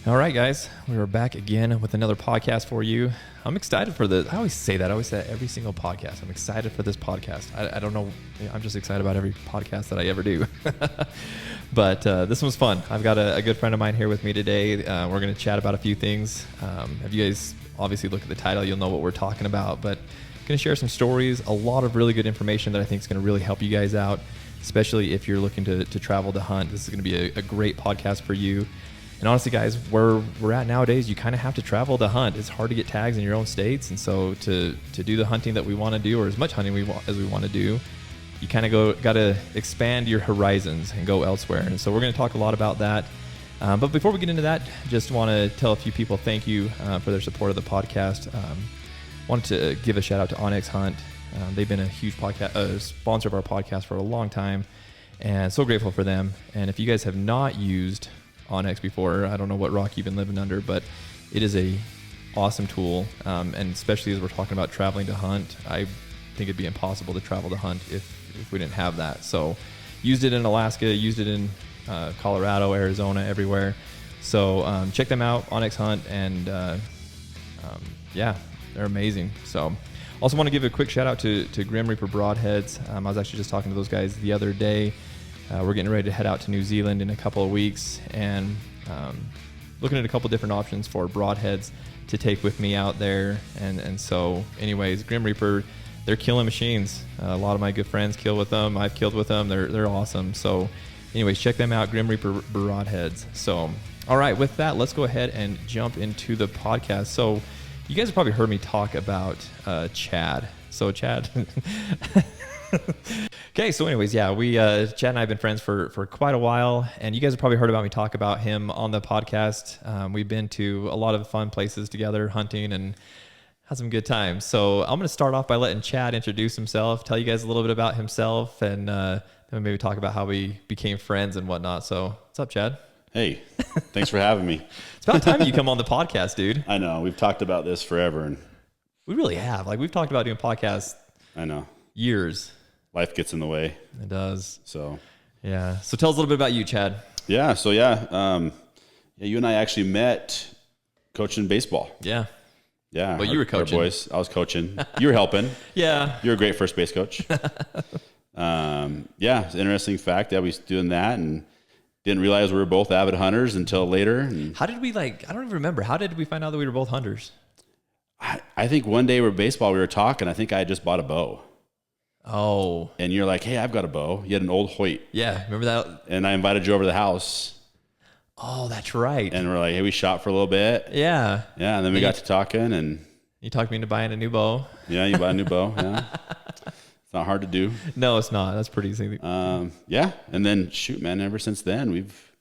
All right, guys, we are back again with another podcast for you. I'm excited for this. I always say that. I always say that every single podcast. I'm excited for this podcast. I don't know. I'm just excited about every podcast that I ever do. But this one's fun. I've got a good friend of mine here with me today. We're going to chat about a few things. If you guys obviously look at the title, you'll know what we're talking about. But I'm going to share some stories, a lot of really good information that I think is going to really help you guys out, especially if you're looking to travel to hunt. This is going to be a great podcast for you. And honestly, guys, where we're at nowadays, you kind of have to travel to hunt. It's hard to get tags in your own states. And so to do the hunting that we want to do, or as much hunting as we want to do, you kind of got to expand your horizons and go elsewhere. And so we're going to talk a lot about that. But before we get into that, just want to tell a few people thank you for their support of the podcast. Wanted to give a shout out to Onyx Hunt. They've been a huge podcast sponsor of our podcast for a long time, and so grateful for them. And if you guys have not used Onyx before, I don't know what rock you've been living under, but it is a awesome tool. And especially as we're talking about traveling to hunt, I think it'd be impossible to travel to hunt if we didn't have that. So used it in Alaska, used it in Colorado, Arizona, everywhere. So check them out, Onyx Hunt, and yeah, they're amazing. So also want to give a quick shout out to Grim Reaper Broadheads. I was actually just talking to those guys the other day. We're getting ready to head out to New Zealand in a couple of weeks, and looking at a couple different options for broadheads to take with me out there. And so anyways, Grim Reaper, they're killing machines. A lot of my good friends kill with them. I've killed with them. They're awesome. So anyways, check them out, Grim Reaper Broadheads. So all right, with that, let's go ahead and jump into the podcast. So you guys have probably heard me talk about Chad. So Chad... Okay, so anyways, yeah, we Chad and I have been friends for quite a while, and you guys have probably heard about me talk about him on the podcast. We've been to a lot of fun places together, hunting, and had some good times. So I'm going to start off by letting Chad introduce himself, tell you guys a little bit about himself, and then maybe talk about how we became friends and whatnot. So what's up, Chad? Hey, thanks for having me. It's about time you come on the podcast, dude. I know, we've talked about this forever. And we really have. Like, we've talked about doing podcasts. I know. Years. Life gets in the way. It does. So, yeah. So tell us a little bit about you, Chad. Yeah. So, yeah, you and I actually met coaching baseball. Yeah. Yeah. Well, you were coaching. Boys. I was coaching. You were helping. Yeah. You were a great first base coach. Yeah. It's an interesting fact that we was doing that and didn't realize we were both avid hunters until later. And how did we I don't even remember. How did we find out that we were both hunters? I think one day we were talking. I think I had just bought a bow. Oh. And you're like, hey, I've got a bow. You had an old Hoyt. Yeah, remember that? And I invited you over to the house. Oh, that's right. And we're like, hey, we shot for a little bit. Yeah. Yeah, and then we got to talking. And you talked me into buying a new bow. Yeah, you bought a new bow. Yeah. It's not hard to do. No, it's not. That's pretty easy. Yeah. And then, shoot, man, ever since then, we've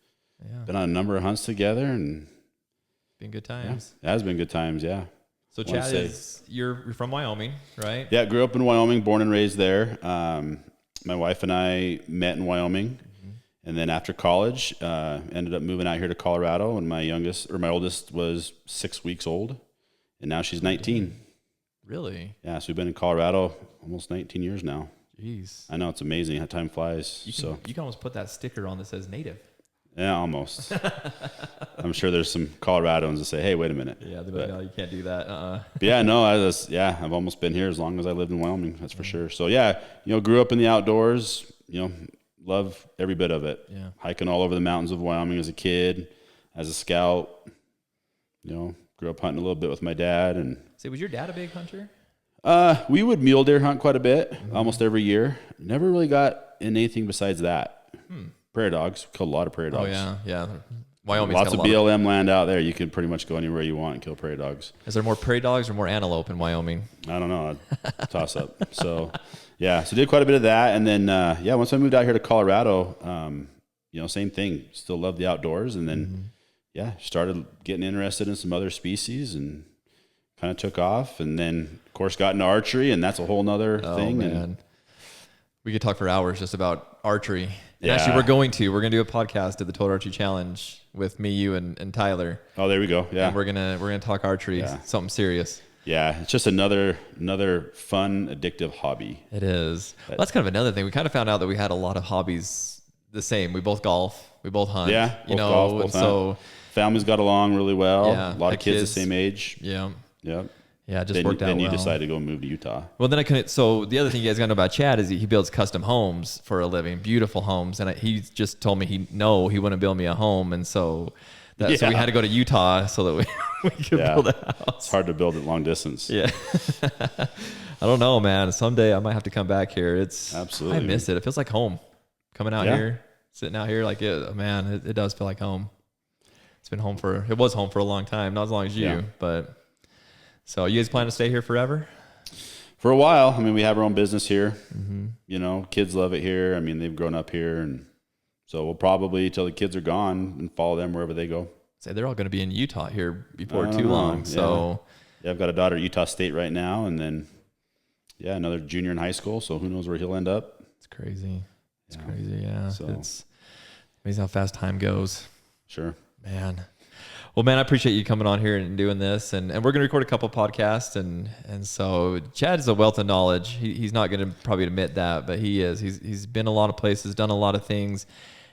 been on a number of hunts together. And been good times. Yeah, it has been good times, yeah. So Chad, you're from Wyoming, right? Yeah, grew up in Wyoming, born and raised there. My wife and I met in Wyoming, and then after college, ended up moving out here to Colorado. And my oldest was 6 weeks old, and now she's 19. Really? Yeah, so we've been in Colorado almost 19 years now. Jeez. I know, it's amazing how time flies. You can almost put that sticker on that says native. Yeah, almost. I'm sure there's some Coloradoans that say, hey, wait a minute. Yeah, but no, you can't do that. But yeah, no, I've almost been here as long as I lived in Wyoming, that's for sure. So yeah, grew up in the outdoors, love every bit of it. Yeah. Hiking all over the mountains of Wyoming as a kid, as a scout, grew up hunting a little bit with my dad. And say, was your dad a big hunter? We would mule deer hunt quite a bit, almost every year. Never really got in anything besides that. Prairie dogs. Killed a lot of prairie dogs. Oh, yeah. Wyoming's lots of BLM land out there. You can pretty much go anywhere you want and kill prairie dogs. Is there more prairie dogs or more antelope in Wyoming? I don't know. Toss up. So, yeah. So did quite a bit of that. And then, once I moved out here to Colorado, same thing. Still love the outdoors. And then, started getting interested in some other species and kind of took off. And then, of course, got into archery. And that's a whole nother thing. Man. And we could talk for hours just about archery. And actually, we're going to do a podcast at the Total Archery Challenge with me, you, and Tyler. Oh, there we go. Yeah, and we're gonna talk archery, something serious. Yeah, it's just another fun, addictive hobby. It is. Well, that's kind of another thing. We kind of found out that we had a lot of hobbies the same. We both golf. We both hunt. Yeah, both golf, both so hunt. families got along really well. Yeah, A lot of had kids the kids. same age. Yeah. Yep. Yeah, it just worked out Then you well. decided to go move to Utah. Well, then I couldn't. So the other thing you guys got to know about Chad is he builds custom homes for a living, beautiful homes. And he just told me he wouldn't build me a home. And so so we had to go to Utah so that we could build a house. It's hard to build at long distance. Yeah. I don't know, man. Someday I might have to come back here. Absolutely. I miss it. It feels like home. Coming out here, sitting out here, like it does feel like home. It was home for a long time, not as long as you, but. So you guys plan to stay here forever? For a while. I mean, we have our own business here. Mm-hmm. You know, kids love it here. I mean, they've grown up here, and so we'll probably till the kids are gone and follow them wherever they go. Say they're all going to be in Utah here before too long. So yeah, I've got a daughter at Utah State right now, and then another junior in high school. So who knows where he'll end up? It's crazy. It's crazy. Yeah, so, it's amazing how fast time goes. Sure, man. Well, man, I appreciate you coming on here and doing this, and we're going to record a couple podcasts, and so Chad is a wealth of knowledge. He's not going to probably admit that, but he is. He's been a lot of places, done a lot of things,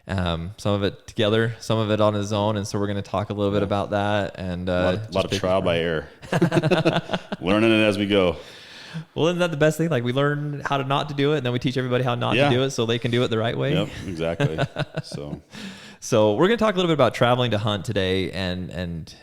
some of it together, some of it on his own, and so we're going to talk a little bit about that. And a lot of trial by error, learning it as we go. Well, isn't that the best thing? Like we learn how to not to do it, and then we teach everybody how not to do it, so they can do it the right way. Yep, exactly. So we're going to talk a little bit about traveling to hunt today, and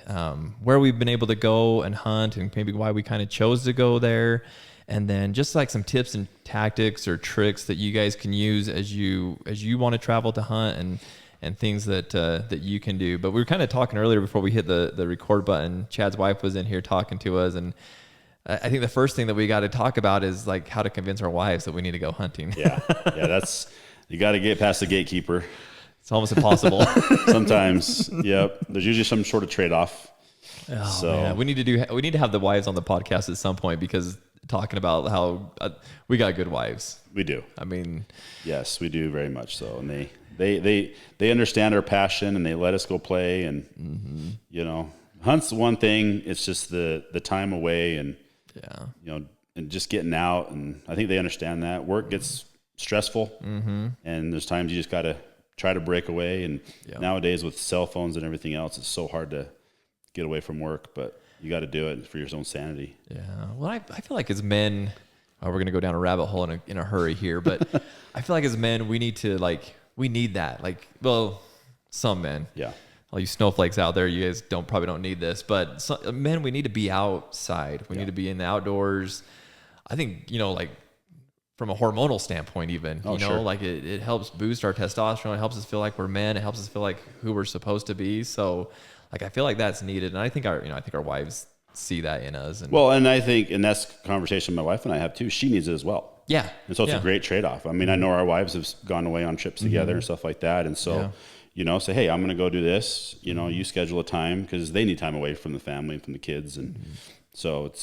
where we've been able to go and hunt, and maybe why we kind of chose to go there, and then just like some tips and tactics or tricks that you guys can use as you want to travel to hunt, and things that you can do. But we were kind of talking earlier before we hit the record button. Chad's wife was in here talking to us, and I think the first thing that we got to talk about is like how to convince our wives that we need to go hunting. Yeah, that's you got to get past the gatekeeper. It's almost impossible. Sometimes, yep. There's usually some sort of trade-off. Oh, so man. We need to have the wives on the podcast at some point, because talking about how we got good wives. We do. I mean, yes, we do very much so, and they understand our passion, and they let us go play, and you know, hunt's one thing. It's just the time away, and you know, and just getting out, and I think they understand that work gets stressful, and there's times you just got to try to break away. And nowadays with cell phones and everything else, it's so hard to get away from work, but you got to do it for your own sanity. Yeah. Well, I feel like as men, we're going to go down a rabbit hole in a hurry here, but I feel like as men, we need that. Like, well, some men, all you snowflakes out there, you guys probably don't need this, but men, we need to be outside. We need to be in the outdoors. I think, you know, like, from a hormonal standpoint, even, like it helps boost our testosterone. It helps us feel like we're men. It helps us feel like who we're supposed to be. So like, I feel like that's needed. And I think our wives see that in us. And I think, and that's a conversation my wife and I have too. She needs it as well. Yeah. And so it's a great trade-off. I mean, I know our wives have gone away on trips together and stuff like that. And so, you know, say, hey, I'm going to go do this, you know, you schedule a time, because they need time away from the family and from the kids. And so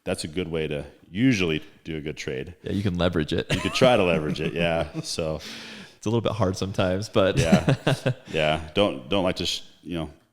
that's a good way to usually do a good trade. Yeah, you can leverage it. You could try to leverage it, yeah. So it's a little bit hard sometimes, but yeah. Don't like to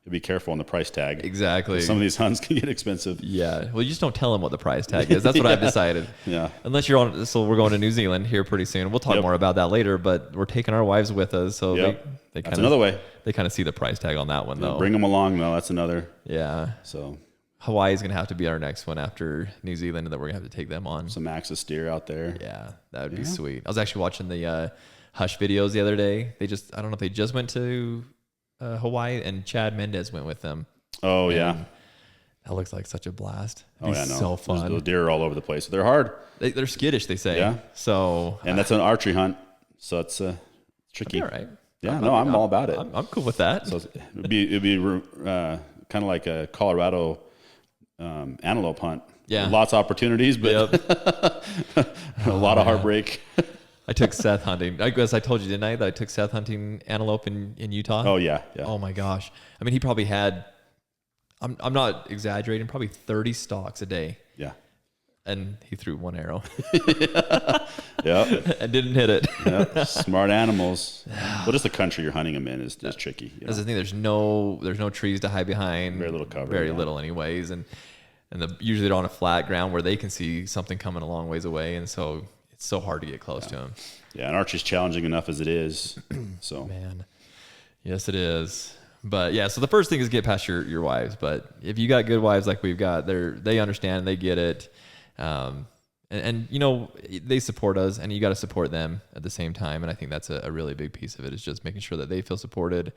be careful on the price tag. Exactly. Some of these hunts can get expensive. Yeah. Well, you just don't tell them what the price tag is. That's what I've decided. Yeah. Unless you're on. So we're going to New Zealand here pretty soon. We'll talk more about that later. But we're taking our wives with us, so that's another way. They kind of see the price tag on that one, though. Bring them along, though. That's another. Yeah. So. Hawaii is going to have to be our next one after New Zealand, and then we're going to have to take them on. Some axis deer out there. Yeah, that would be sweet. I was actually watching the Hush videos the other day. I don't know if they just went to Hawaii, and Chad Mendez went with them. Oh, yeah. That looks like such a blast. So fun. Those deer are all over the place. They're hard. They're skittish, they say. Yeah. So. And that's an archery hunt, so it's tricky. All right. Yeah, I'm all about it. I'm cool with that. So it'd be kind of like a Colorado antelope hunt. Yeah. Lots of opportunities, but a lot of heartbreak. I took Seth hunting. I guess I told you, didn't I, that I took Seth hunting antelope in Utah? Oh, yeah. Oh, my gosh. I mean, he probably had, I'm not exaggerating, probably 30 stalks a day. Yeah. And he threw one arrow. Yeah. And didn't hit it. Yeah. Smart animals. Well, just the country you're hunting them in is tricky. That's the thing. There's no trees to hide behind. Very little cover. Very little anyways. And usually they're on a flat ground where they can see something coming a long ways away. And so it's so hard to get close to them. Yeah. And archery's challenging enough as it is. So. Man. Yes, it is. But yeah, so the first thing is get past your wives. But if you got good wives like we've got, they understand, they get it. And you know, they support us, and you got to support them at the same time. And I think that's a really big piece of it, is just making sure that they feel supported,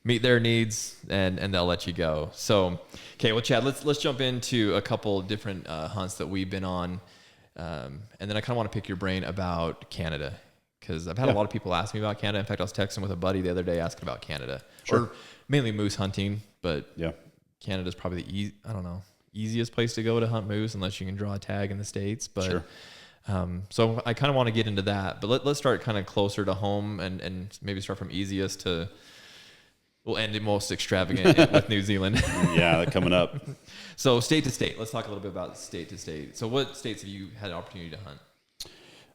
meet their needs, and they'll let you go. So, okay, well, Chad, let's jump into a couple different hunts that we've been on. And then I kind of want to pick your brain about Canada, because I've had a lot of people ask me about Canada. In fact, I was texting with a buddy the other day asking about Canada, or mainly moose hunting, but Canada's probably the easiest place to go to hunt moose, unless you can draw a tag in the States. But so I kind of want to get into that, but let's start kind of closer to home, and maybe start from easiest to, we'll end it most extravagant with New Zealand. Yeah, coming up. So state to state, let's talk a little bit about state to state. So what states have you had an opportunity to hunt?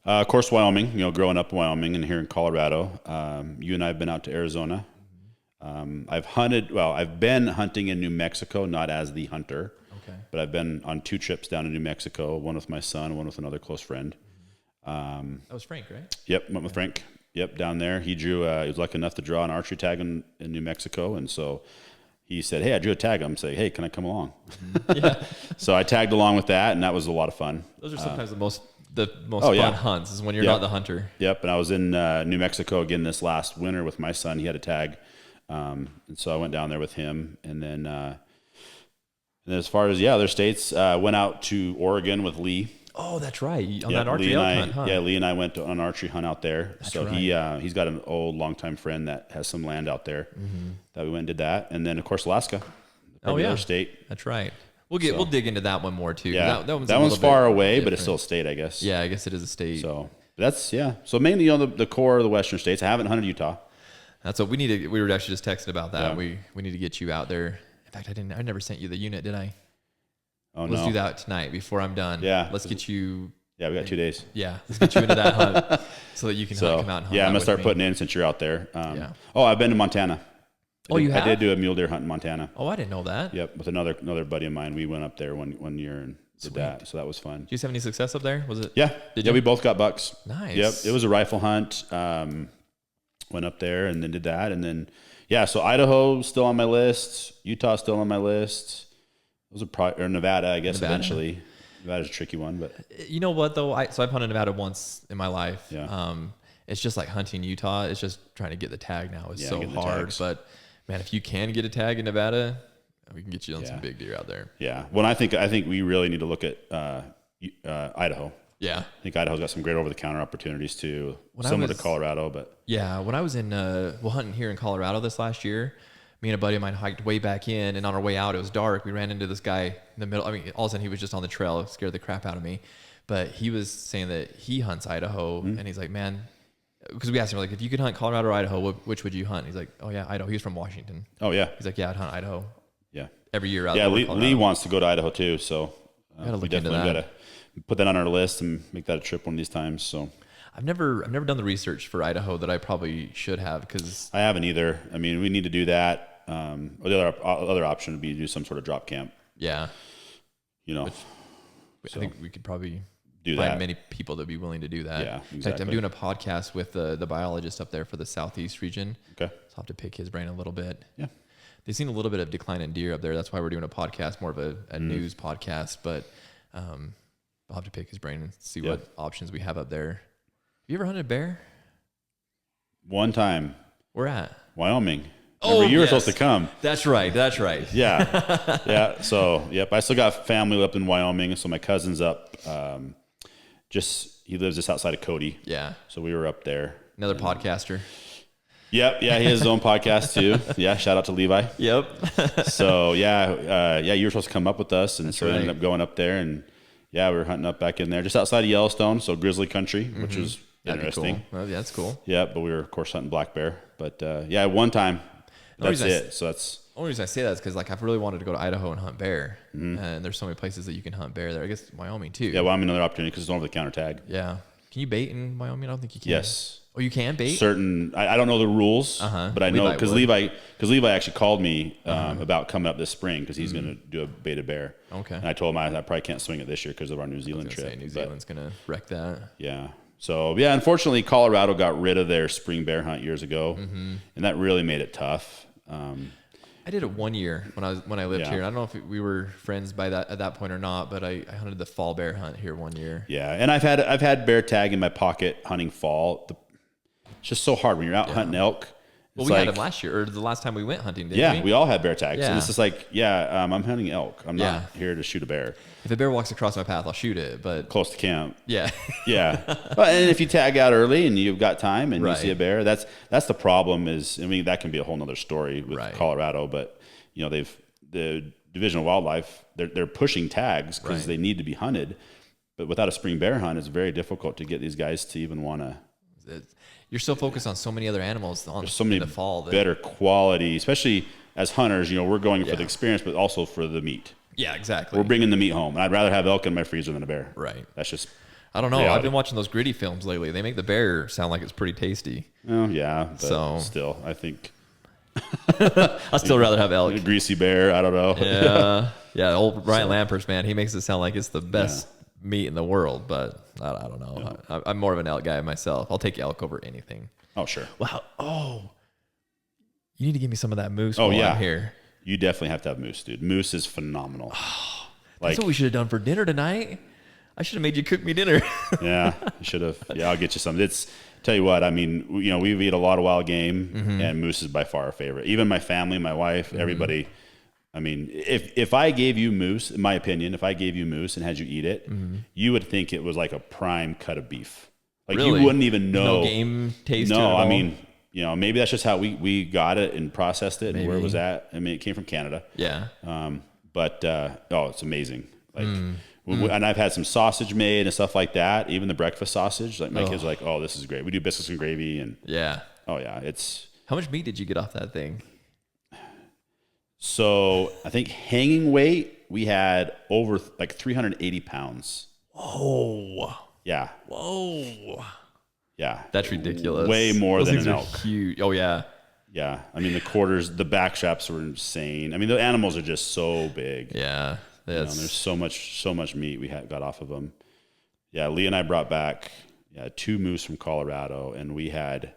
Of course, Wyoming, growing up in Wyoming and here in Colorado. You and I have been out to Arizona. I've been hunting in New Mexico, not as the hunter, but I've been on 2 trips down to New Mexico, one with my son, one with another close friend. That was Frank, right? Yep, went with Frank. Yep, down there. He drew, he was lucky enough to draw an archery tag in New Mexico, and so he said, hey, I drew a tag. I'm saying, hey, can I come along? So I tagged along with that, and that was a lot of fun. Those are sometimes the most fun hunts, is when you're not the hunter. Yep, and I was in New Mexico again this last winter with my son. He had a tag, and so I went down there with him. And then as far as other states, went out to Oregon with Lee. Oh, that's right. On that archery hunt, huh? Yeah, Lee and I went on an archery hunt out there. That's so right. He's that an old longtime friend that has some land out there that we went and did that. And then of course Alaska, another state. That's right. We'll dig into that one more too. Yeah, that one's far away, but it's still a state, I guess. Yeah, I guess it is a state. So that's So mainly on the core of the western states. I haven't hunted Utah. That's what we need to. We were actually just texting about that. Yeah. We need to get you out there. In fact, I never sent you the unit, did I? Oh, Let's do that tonight before I'm done. Yeah. Let's get you. Yeah, we got 2 days. Yeah, let's get you into that hunt so that you can come out and hunt. Yeah, I'm gonna start putting in since you're out there. Oh, I've been to Montana. You have? I did do a mule deer hunt in Montana. Oh, I didn't know that. Yep, with another buddy of mine. We went up there one year and did that. So that was fun. Did you have any success up there? Was it? Yeah. We both got bucks. Nice. Yep. It was a rifle hunt. Went up there and then did that. And then, so Idaho still on my list. Utah still on my list. Those are or Nevada, I guess, eventually. Nevada's a tricky one, but you know what though? So I've hunted Nevada once in my life. Yeah. It's just like hunting Utah. It's just trying to get the tag now is so hard. But man, if you can get a tag in Nevada, we can get you on some big deer out there. Yeah. Well, I think we really need to look at Idaho. Yeah. I think Idaho's got some great over-the-counter opportunities too, similar to Colorado. But yeah, when I was in hunting here in Colorado this last year, me and a buddy of mine hiked way back in, and on our way out, it was dark. We ran into this guy in the middle. I mean, all of a sudden he was just on the trail. It scared the crap out of me. But he was saying that he hunts Idaho, and he's like, man, because we asked him, like, if you could hunt Colorado or Idaho, which would you hunt? He's like, oh yeah, Idaho. He's from Washington. Oh yeah. He's like, yeah, I'd hunt Idaho. Yeah. Every year out there. Yeah, Lee wants to go to Idaho too, so we definitely got to put that on our list and make that a trip one of these times. So I've never done the research for Idaho that I probably should have, because I haven't either. I mean, we need to do that. Or the other option would be to do some sort of drop camp. Yeah. I think we could probably find many people that be willing to do that. Yeah, exactly. In fact, I'm doing a podcast with the biologist up there for the Southeast region. Okay. So I'll have to pick his brain a little bit. Yeah. They've seen a little bit of decline in deer up there. That's why we're doing a podcast, more of a news podcast. But I'll have to pick his brain and see what options we have up there. Have you ever hunted a bear? One time. Where at? Wyoming. Remember, you were supposed to come. That's right. Yeah. Yeah. So, I still got family up in Wyoming. So my cousin's up. He lives just outside of Cody. Yeah. So we were up there. Another podcaster. Yep. Yeah. He has his own podcast too. Yeah. Shout out to Levi. Yep. So you were supposed to come up with us. And we ended up going up there, and we were hunting up back in there just outside of Yellowstone. So grizzly country, which was interesting. Cool. Well, yeah, that's cool. Yeah. But we were of course hunting black bear, but one time. That's it. So that's the only reason I say that is because I've really wanted to go to Idaho and hunt bear, and there's so many places that you can hunt bear there. I guess Wyoming too. Yeah, Wyoming another opportunity because it's over the counter tag. Yeah, can you bait in Wyoming? I don't think you can. Yes. Oh, you can bait. Certain. I don't know the rules, but I know because Levi actually called me about coming up this spring because he's going to do a baited bear. Okay. And I told him I probably can't swing it this year because of our New Zealand trip. New Zealand's going to wreck that. Yeah. So unfortunately, Colorado got rid of their spring bear hunt years ago, and that really made it tough. I did it 1 year when I lived here. I don't know if we were friends at that point or not, but I hunted the fall bear hunt here 1 year. Yeah, and I've had bear tag in my pocket hunting fall. It's just so hard when you're out hunting elk. Well, we had him last year, or the last time we went hunting, didn't we? We all had bear tags. Yeah. And it's just like, I'm hunting elk. I'm not here to shoot a bear. If a bear walks across my path, I'll shoot it, but... Close to camp. Yeah. Yeah. And if you tag out early and you've got time and you see a bear, that's the problem is, I mean, that can be a whole nother story with Colorado, but, you know, the Division of Wildlife, they're pushing tags because they need to be hunted. But without a spring bear hunt, it's very difficult to get these guys to even want to... You're so focused on so many other animals There's so many in the fall. Better quality, especially as hunters, you know, we're going for the experience, but also for the meat. Yeah, exactly. We're bringing the meat home. And I'd rather have elk in my freezer than a bear. Right. That's just... I don't know. Reality. I've been watching those gritty films lately. They make the bear sound like it's pretty tasty. Oh, yeah. But still, I think... I'd still rather have elk. A greasy bear, I don't know. Yeah. Yeah, old Ryan Lampert's, man, he makes it sound like it's the best meat in the world, but I don't know. Yeah. I'm more of an elk guy myself. I'll take elk over anything. Oh, sure. Wow. Oh, you need to give me some of that moose while I'm here. You definitely have to have moose, dude. Moose is phenomenal. That's what we should have done for dinner tonight. I should have made you cook me dinner. Yeah, you should have. Yeah, I'll get you some. Tell you what, I mean, you know, we've eaten a lot of wild game, and moose is by far our favorite. Even my family, my wife, everybody. I mean, if I gave you moose, in my opinion, if I gave you moose and had you eat it, you would think it was like a prime cut of beef. Like you wouldn't even know. No game taste. No, I mean, you know, maybe that's just how we got it and processed it and where it was at. I mean, it came from Canada. Yeah. But it's amazing. Like, and I've had some sausage made and stuff like that. Even the breakfast sausage. Like my kids are like, oh, this is great. We do biscuits and gravy and it's. How much meat did you get off that thing? So I think hanging weight we had over like 380 pounds. Whoa. Yeah. Whoa. Yeah. That's ridiculous. Way more than an elk. Huge. Oh, yeah. Yeah. I mean, the quarters, the back straps were insane. I mean, the animals are just so big. Yeah. You know, there's so much meat we got off of them. Yeah. Lee and I brought back 2 moose from Colorado, and we had,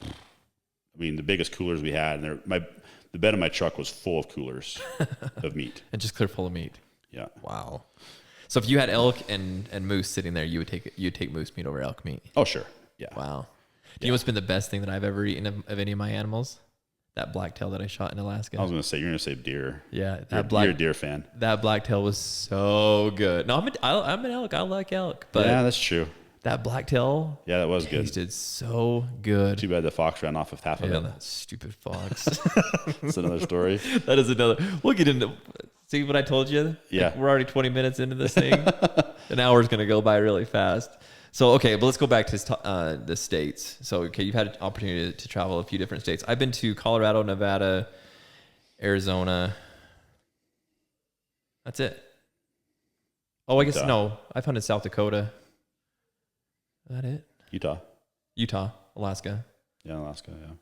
I mean, the biggest coolers we had, and the bed of my truck was full of coolers of meat. And just clear full of meat. Yeah. Wow. So if you had elk and moose sitting there, you'd take moose meat over elk meat. Oh, sure. Yeah. Wow. Do you know what's been the best thing that I've ever eaten of any of my animals? That blacktail that I shot in Alaska. I was going to say, you're going to say deer. Yeah. You're a deer fan. That blacktail was so good. No, I'm an elk. I like elk. But yeah, that's true. That blacktail. Yeah, that was good. Tasted so good. Too bad the fox ran off with half of it. That stupid fox. That's another story. That is another. We'll get into. See what I told you? Yeah. Like we're already 20 minutes into this thing. An hour's going to go by really fast. So, okay, but let's go back to the states. So, okay, you've had an opportunity to travel a few different states. I've been to Colorado, Nevada, Arizona. That's it. Oh, I guess no. I've hunted South Dakota. Is that it? Utah, Alaska. Yeah, Alaska, yeah.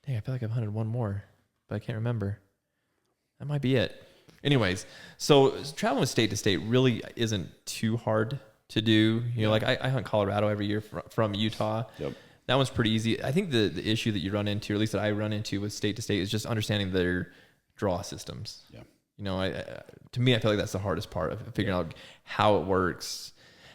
Dang, I feel like I've hunted one more, but I can't remember. That might be it. Anyways, so traveling state to state really isn't too hard to do. You know, like I hunt Colorado every year from Utah. Yep. That one's pretty easy. I think the issue that you run into, or at least that I run into with state to state, is just understanding their draw systems. Yeah. You know, to me, I feel like that's the hardest part of figuring out how it works.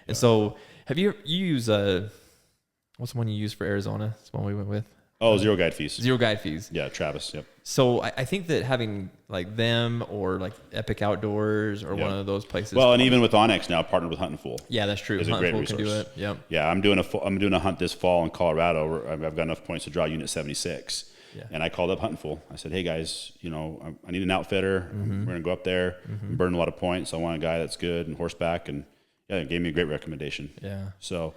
And so, have you use what's the one you use for Arizona? It's the one we went with. Oh, Zero Guide Fees. Zero Guide Fees. Yeah, Travis. Yep. So I think that having like them or like Epic Outdoors or one of those places. Well, and even with Onyx now partnered with Hunt and Fool. Yeah, that's true. Is a great resource. Can do it. Yep. Yeah, I'm doing a hunt this fall in Colorado. Where I've got enough points to draw Unit 76. Yeah. And I called up Hunt and Fool. I said, hey guys, you know, I need an outfitter. We're gonna go up there and burn a lot of points. I want a guy that's good and horseback, and it gave me a great recommendation. Yeah. So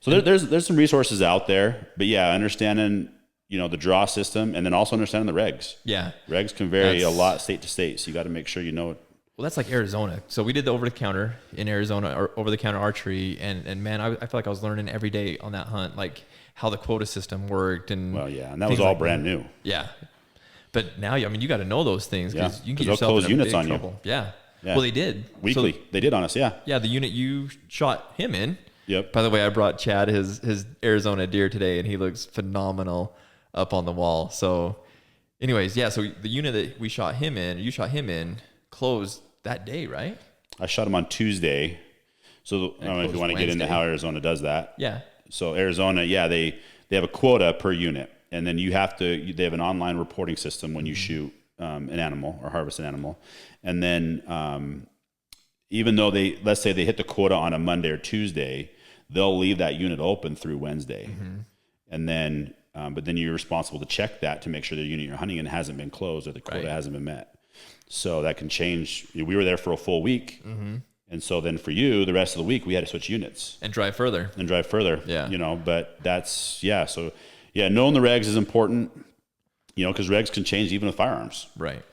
there's some resources out there, but understanding, you know, the draw system, and then also understanding the regs. Yeah. Regs can vary a lot state to state, so you got to make sure you know it. Well, that's like Arizona. So we did the over-the-counter in Arizona, or over-the-counter archery, and man, I feel like I was learning every day on that hunt, like how the quota system worked. And and that was all brand new. Yeah. But now, I mean, you got to know those things, because you can get yourself close in units on trouble. You. Yeah. Well, they did. Weekly. They did on us, yeah. Yeah, the unit you shot him in. Yep. By the way, I brought Chad his Arizona deer today, and he looks phenomenal up on the wall. So Anyways, yeah. So the unit that you shot him in, closed that day, right? I shot him on Tuesday. So I don't know if you want to get into how Arizona does that. Yeah. So Arizona, they have a quota per unit, and then they have an online reporting system when you shoot an animal or harvest an animal, and then even though let's say they hit the quota on a Monday or Tuesday, they'll leave that unit open through Wednesday, and then but then you're responsible to check that to make sure the unit you're hunting in hasn't been closed or the quota hasn't been met. So that can change. We were there for a full week. And so then for you, the rest of the week, we had to switch units. And drive further. Yeah. But that's, So, knowing the regs is important, because regs can change even with firearms. Right.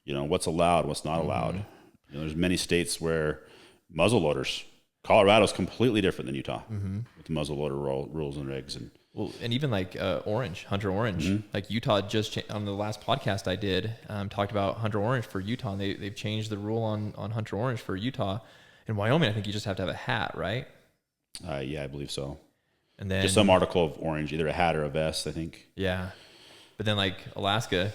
What's allowed, what's not allowed. There's many states where muzzle loaders, Colorado's completely different than Utah with the muzzle loader rules and regs. And even like Hunter Orange, like Utah just on the last podcast I did, talked about Hunter Orange for Utah, and they've changed the rule on Hunter Orange for Utah. In Wyoming, I think you just have to have a hat, right? Yeah, I believe so. And then just some article of orange, either a hat or a vest, I think. Yeah, but then like Alaska,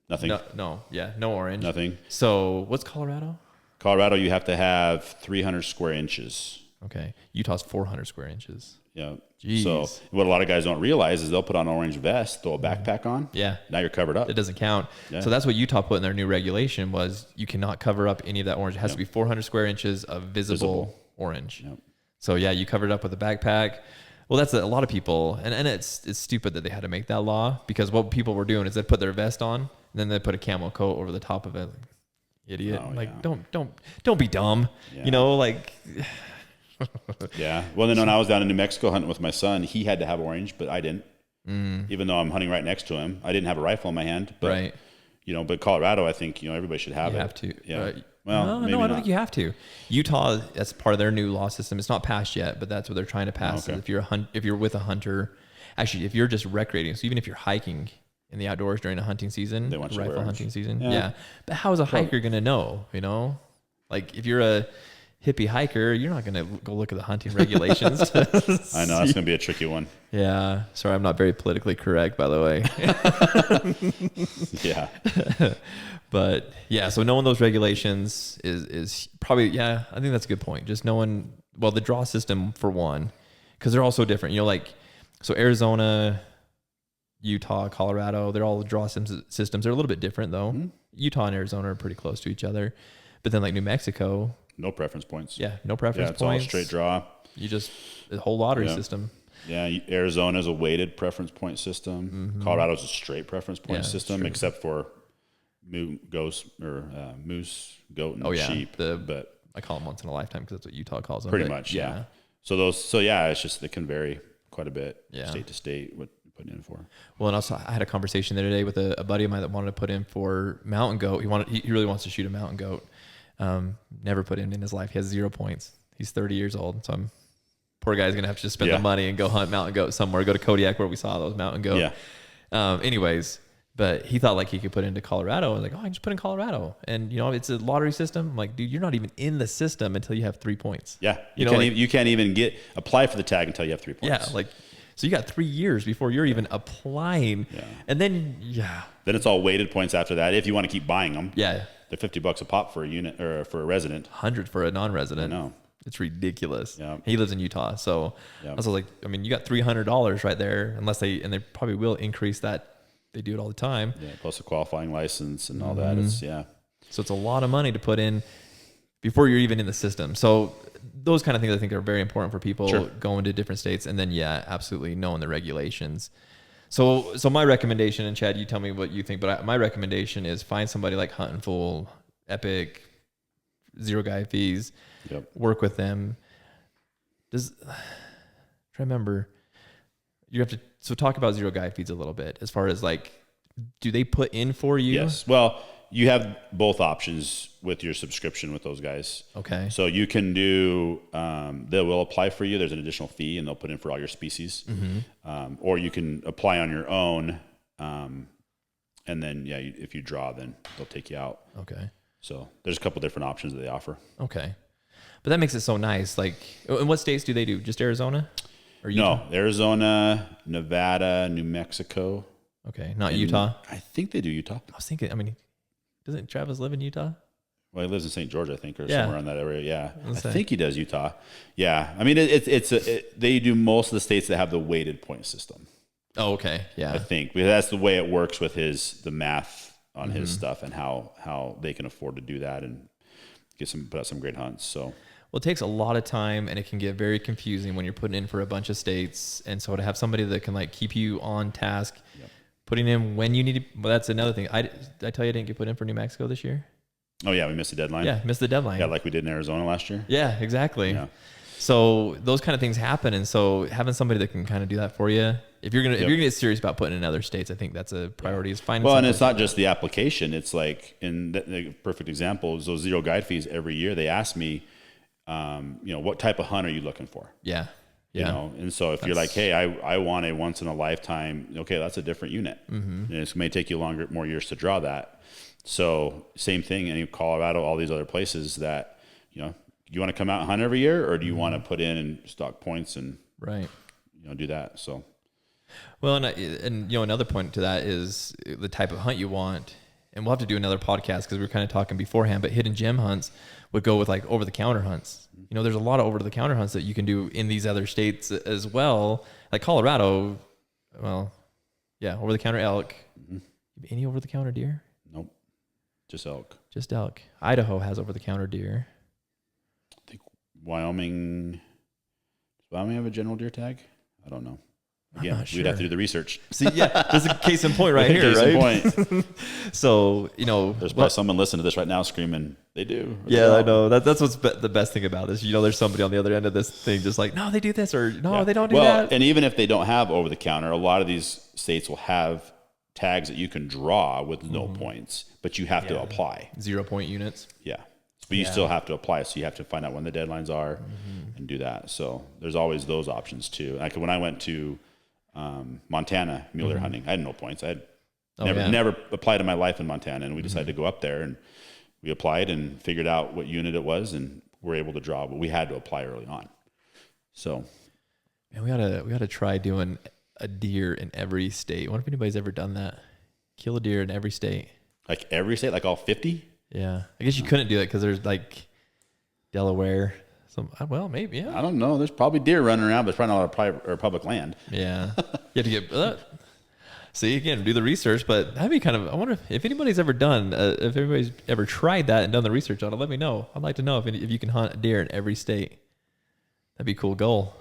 nothing. No orange. Nothing. So what's Colorado? Colorado, you have to have 300 square inches. Okay, Utah's 400 square inches. Yeah. Jeez. So what a lot of guys don't realize is they'll put on an orange vest, throw a backpack on. Yeah. Now you're covered up. It doesn't count. Yeah. So that's what Utah put in their new regulation was you cannot cover up any of that orange. It has to be 400 square inches of visible orange. Yep. So yeah, you covered up with a backpack. Well, that's a lot of people. And it's stupid that they had to make that law because what people were doing is they'd put their vest on and then they'd put a camel coat over the top of it. Like, idiot. Don't be dumb. Yeah. Yeah. Well, then when I was down in New Mexico hunting with my son, he had to have orange, but I didn't. Even though I'm hunting right next to him, I didn't have a rifle in my hand. But, right. But Colorado, I think everybody should have it. You have to. Yeah. Well, maybe no, I don't think you have to. Utah, that's part of their new law system. It's not passed yet, but that's what they're trying to pass. Okay. If you're with a hunter, actually, if you're just recreating, so even if you're hiking in the outdoors during a hunting season, they want you to rifle wear hunting season, yeah. But how is a hiker going to know? Like if you're a hippie hiker, you're not going to go look at the hunting regulations. I know that's going to be a tricky one. Yeah. Sorry, I'm not very politically correct, by the way. Yeah. But yeah, so knowing those regulations is probably, I think that's a good point. Just knowing, the draw system for one, because they're all so different. So Arizona, Utah, Colorado, they're all draw systems. They're a little bit different though. Utah and Arizona are pretty close to each other. But then like New Mexico. No preference points. Yeah, no preference it's points. all straight draw. You just, a whole lottery system. Yeah, Arizona's a weighted preference point system. Colorado's a straight preference point system, except for moose, goat, and sheep. But I call them once in a lifetime because that's what Utah calls them. Pretty much, yeah. It's just, it can vary quite a bit state to state what you're putting in for. Well, and also I had a conversation the other day with a buddy of mine that wanted to put in for mountain goat. He really wants to shoot a mountain goat. Never put in his life. He has 0 points. He's 30 years old. So poor guy's going to have to just spend the money and go hunt mountain goat somewhere, go to Kodiak where we saw those mountain goat. Yeah. Anyways, but he thought like he could put into Colorado. I was like, I can just put in Colorado. And it's a lottery system. I'm like, dude, you're not even in the system until you have 3 points. Yeah. You can't even apply for the tag until you have 3 points. Yeah. So you got 3 years before you're even applying. Yeah. And then, Then it's all weighted points after that. If you want to keep buying them. Yeah. They're $50 a pop for a unit or for a resident. 100 for a non-resident. I know. It's ridiculous. Yeah. He lives in Utah. So I was like, you got $300 right there, unless they probably will increase that. They do it all the time. Yeah. Plus a qualifying license and all that. So it's a lot of money to put in before you're even in the system. So those kind of things I think are very important for people going to different states. And then, absolutely knowing the regulations. So my recommendation, and Chad, you tell me what you think, but my recommendation is find somebody like Huntin' Fool, Epic, Zero Guide Fees, work with them. Try to remember, you have to talk about Zero Guide Fees a little bit as far as like, do they put in for you? Yes. Well, you have both options with your subscription with those guys. Okay. So you can do, they will apply for you. There's an additional fee and they'll put in for all your species. Or you can apply on your own. And then, if you draw, then they'll take you out. Okay. So there's a couple different options that they offer. Okay. But that makes it so nice. Like, in what states do they do? Just Arizona? Or Utah? No, Arizona, Nevada, New Mexico. Okay, not Utah. I think they do Utah. I was thinking. I mean, doesn't Travis live in Utah? Well, he lives in St. George, I think, or somewhere in that area. Yeah, I say. think he does Utah. Yeah, I mean, they do most of the states that have the weighted point system. Oh, okay, yeah. I think because that's the way it works with the math on his stuff and how they can afford to do that and put out some great hunts. So, well, it takes a lot of time and it can get very confusing when you're putting in for a bunch of states. And so to have somebody that can like keep you on task, putting in when you need to. Well, that's another thing. Did I tell you I didn't get put in for New Mexico this year? Oh yeah, we missed the deadline. Yeah, missed the deadline. Yeah, like we did in Arizona last year. Yeah, exactly. Yeah. So those kind of things happen, and so having somebody that can kind of do that for you, if you're gonna get serious about putting in other states, I think that's a priority. Is finding. Well, and it's not just the application. It's like in the perfect example is those zero guide fees every year. They ask me, what type of hunt are you looking for? Yeah. You know, and so if you're like, hey, I want a once in a lifetime, okay, that's a different unit. And it may take you more years to draw that. So same thing in Colorado, all these other places that, you want to come out and hunt every year, or do you want to put in and stock points and do that? So, well, and another point to that is the type of hunt you want. And we'll have to do another podcast because we were kind of talking beforehand, but hidden gem hunts would go with like over the counter hunts. There's a lot of over the counter hunts that you can do in these other states as well. Like Colorado, well, yeah, over the counter elk. Any over the counter deer? Nope. Just elk. Just elk. Idaho has over the counter deer. I think Wyoming. Does Wyoming have a general deer tag? I don't know. Again, we'd have to do the research. See, yeah, there's a case in point right here, right? So, there's probably someone listening to this right now screaming, they do. Yeah, I know. That's what's the best thing about this. There's somebody on the other end of this thing just like, no, they do this, or no, they don't do that. And even if they don't have over the counter, a lot of these states will have tags that you can draw with no points, but you have to apply. 0 point units. Yeah. But you still have to apply, so you have to find out when the deadlines are and do that. So there's always those options too. Like when I went to Montana mule deer hunting, I had no points. I had never applied in my life in Montana, and we decided to go up there and we applied and figured out what unit it was and were able to draw, but we had to apply early on. So, man, we gotta try doing a deer in every state. I wonder if anybody's ever done that. Kill a deer in every state. Like every state, like all 50? Yeah, I guess you couldn't do that because there's like Delaware. Well, maybe, yeah. I don't know. There's probably deer running around, but it's probably not a lot of private or public land. Yeah. You have to get, see, again, do the research, but that'd be I wonder if anybody's ever if anybody's ever tried that and done the research on it, let me know. I'd like to know if you can hunt a deer in every state. That'd be a cool goal.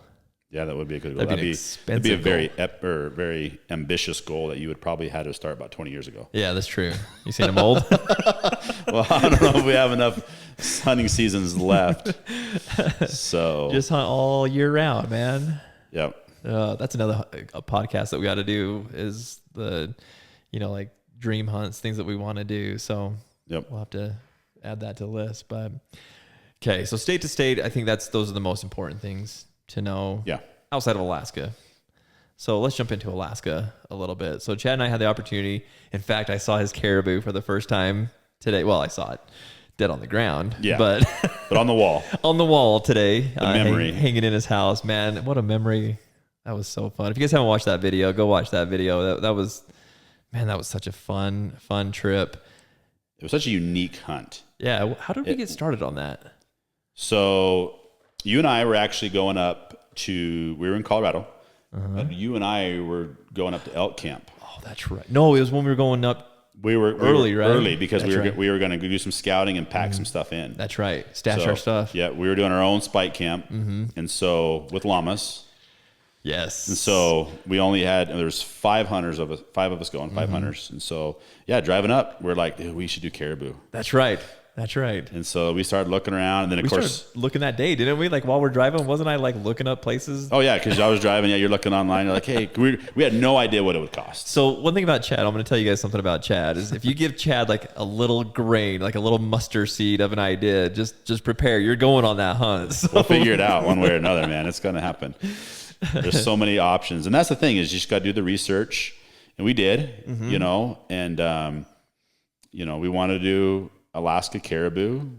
Yeah, that would be a good goal. That'd be a very ambitious goal that you would probably had to start about 20 years ago. Yeah, that's true. You seen a mold? Well, I don't know if we have enough hunting seasons left. So just hunt all year round, man. Yep. That's another podcast that we got to do is the, like dream hunts, things that we want to do. So we'll have to add that to the list. But okay, so state to state, I think those are the most important things to know. Yeah. Outside of Alaska. So let's jump into Alaska a little bit. So Chad and I had the opportunity. In fact, I saw his caribou for the first time today. Well, I saw it dead on the ground. Yeah. But on the wall. On the wall today. The memory. Hanging in his house. Man, what a memory. That was so fun. If you guys haven't watched that video, go watch that video. That was such a fun trip. It was such a unique hunt. Yeah. How did we get started on that? So you and I were actually going up we were in Colorado. But you and I were going up to elk camp. Oh, that's right. No, it was when we were going up. We were early, right? Early because we were going to do some scouting and pack some stuff in. That's right. Stash our stuff. Yeah, we were doing our own spike camp, and so with llamas. Yes. And so we only there's 5 of us going, 5 hunters, and so driving up, we're like, dude, we should do caribou. That's right. That's right. And so we started looking around, and then of course started looking that day, didn't we? Like while we're driving, wasn't I like looking up places? Oh yeah, because I was driving. Yeah, you're looking online. You're like, hey, we had no idea what it would cost. So one thing about Chad, I'm going to tell you guys something about Chad is if you give Chad like a little grain, like a little mustard seed of an idea, just prepare. You're going on that hunt. So. We'll figure it out one way or another, man. It's going to happen. There's so many options, and that's the thing is you just got to do the research, and we did, and we want to do Alaska caribou.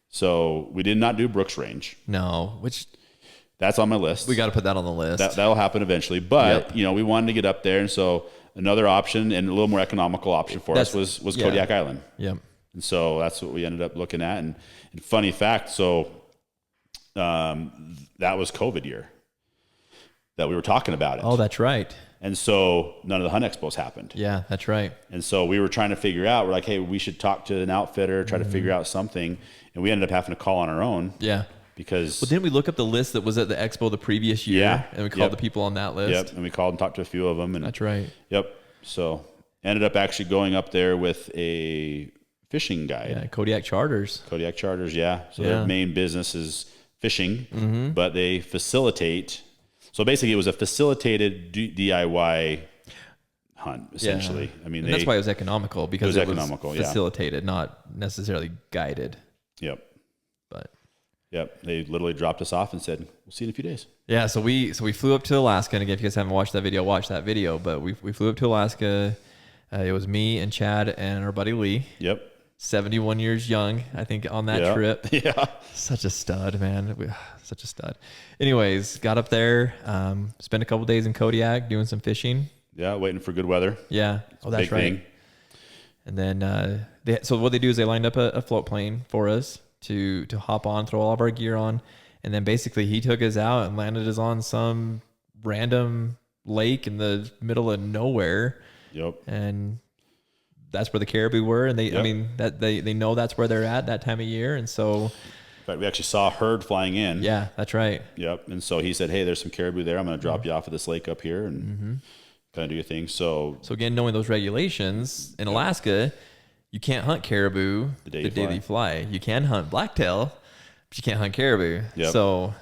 So we did not do Brooks Range. No, that's on my list. We got to put that on the list. That'll happen eventually. But, we wanted to get up there. And so another option and a little more economical option for us was Kodiak Island. Yep. And so that's what we ended up looking at. And funny fact, so that was COVID year that we were talking about it. Oh, that's right. And so none of the hunt expos happened. Yeah, that's right. And so we were trying to figure out, we're like, hey, we should talk to an outfitter, try to figure out something. And we ended up having to call on our own. Yeah. Because. Well, didn't we look up the list that was at the expo the previous year? Yeah. And we called the people on that list? Yep. And we called and talked to a few of them. And that's right. Yep. So ended up actually going up there with a fishing guide. Yeah, Kodiak Charters. Kodiak Charters, yeah. So their main business is fishing, but they facilitate. So basically, it was a facilitated DIY hunt, essentially. Yeah. I mean, that's why it was economical, because it was facilitated, not necessarily guided. Yep. But yep, they literally dropped us off and said, "We'll see you in a few days." Yeah, so we flew up to Alaska, and again, if you guys haven't watched that video, watch that video. But we flew up to Alaska. It was me and Chad and our buddy Lee. Yep. 71 years young, I think, on that trip. Yeah. Such a stud, man. Such a stud. Anyways, got up there, spent a couple days in Kodiak doing some fishing. Yeah, waiting for good weather. Yeah. Oh, that's right. Thing. And then, so what they do is they lined up a float plane for us to hop on, throw all of our gear on. And then basically he took us out and landed us on some random lake in the middle of nowhere. Yep. And that's where the caribou were, and I mean, that they know that's where they're at that time of year, and so. In fact, we actually saw a herd flying in. Yeah, that's right. Yep. And so he said, "Hey, there's some caribou there. I'm going to drop you off at this lake up here and kind of do your thing." So again, knowing those regulations in Alaska, you can't hunt caribou the day you fly. You can hunt blacktail, but you can't hunt caribou. Yep. So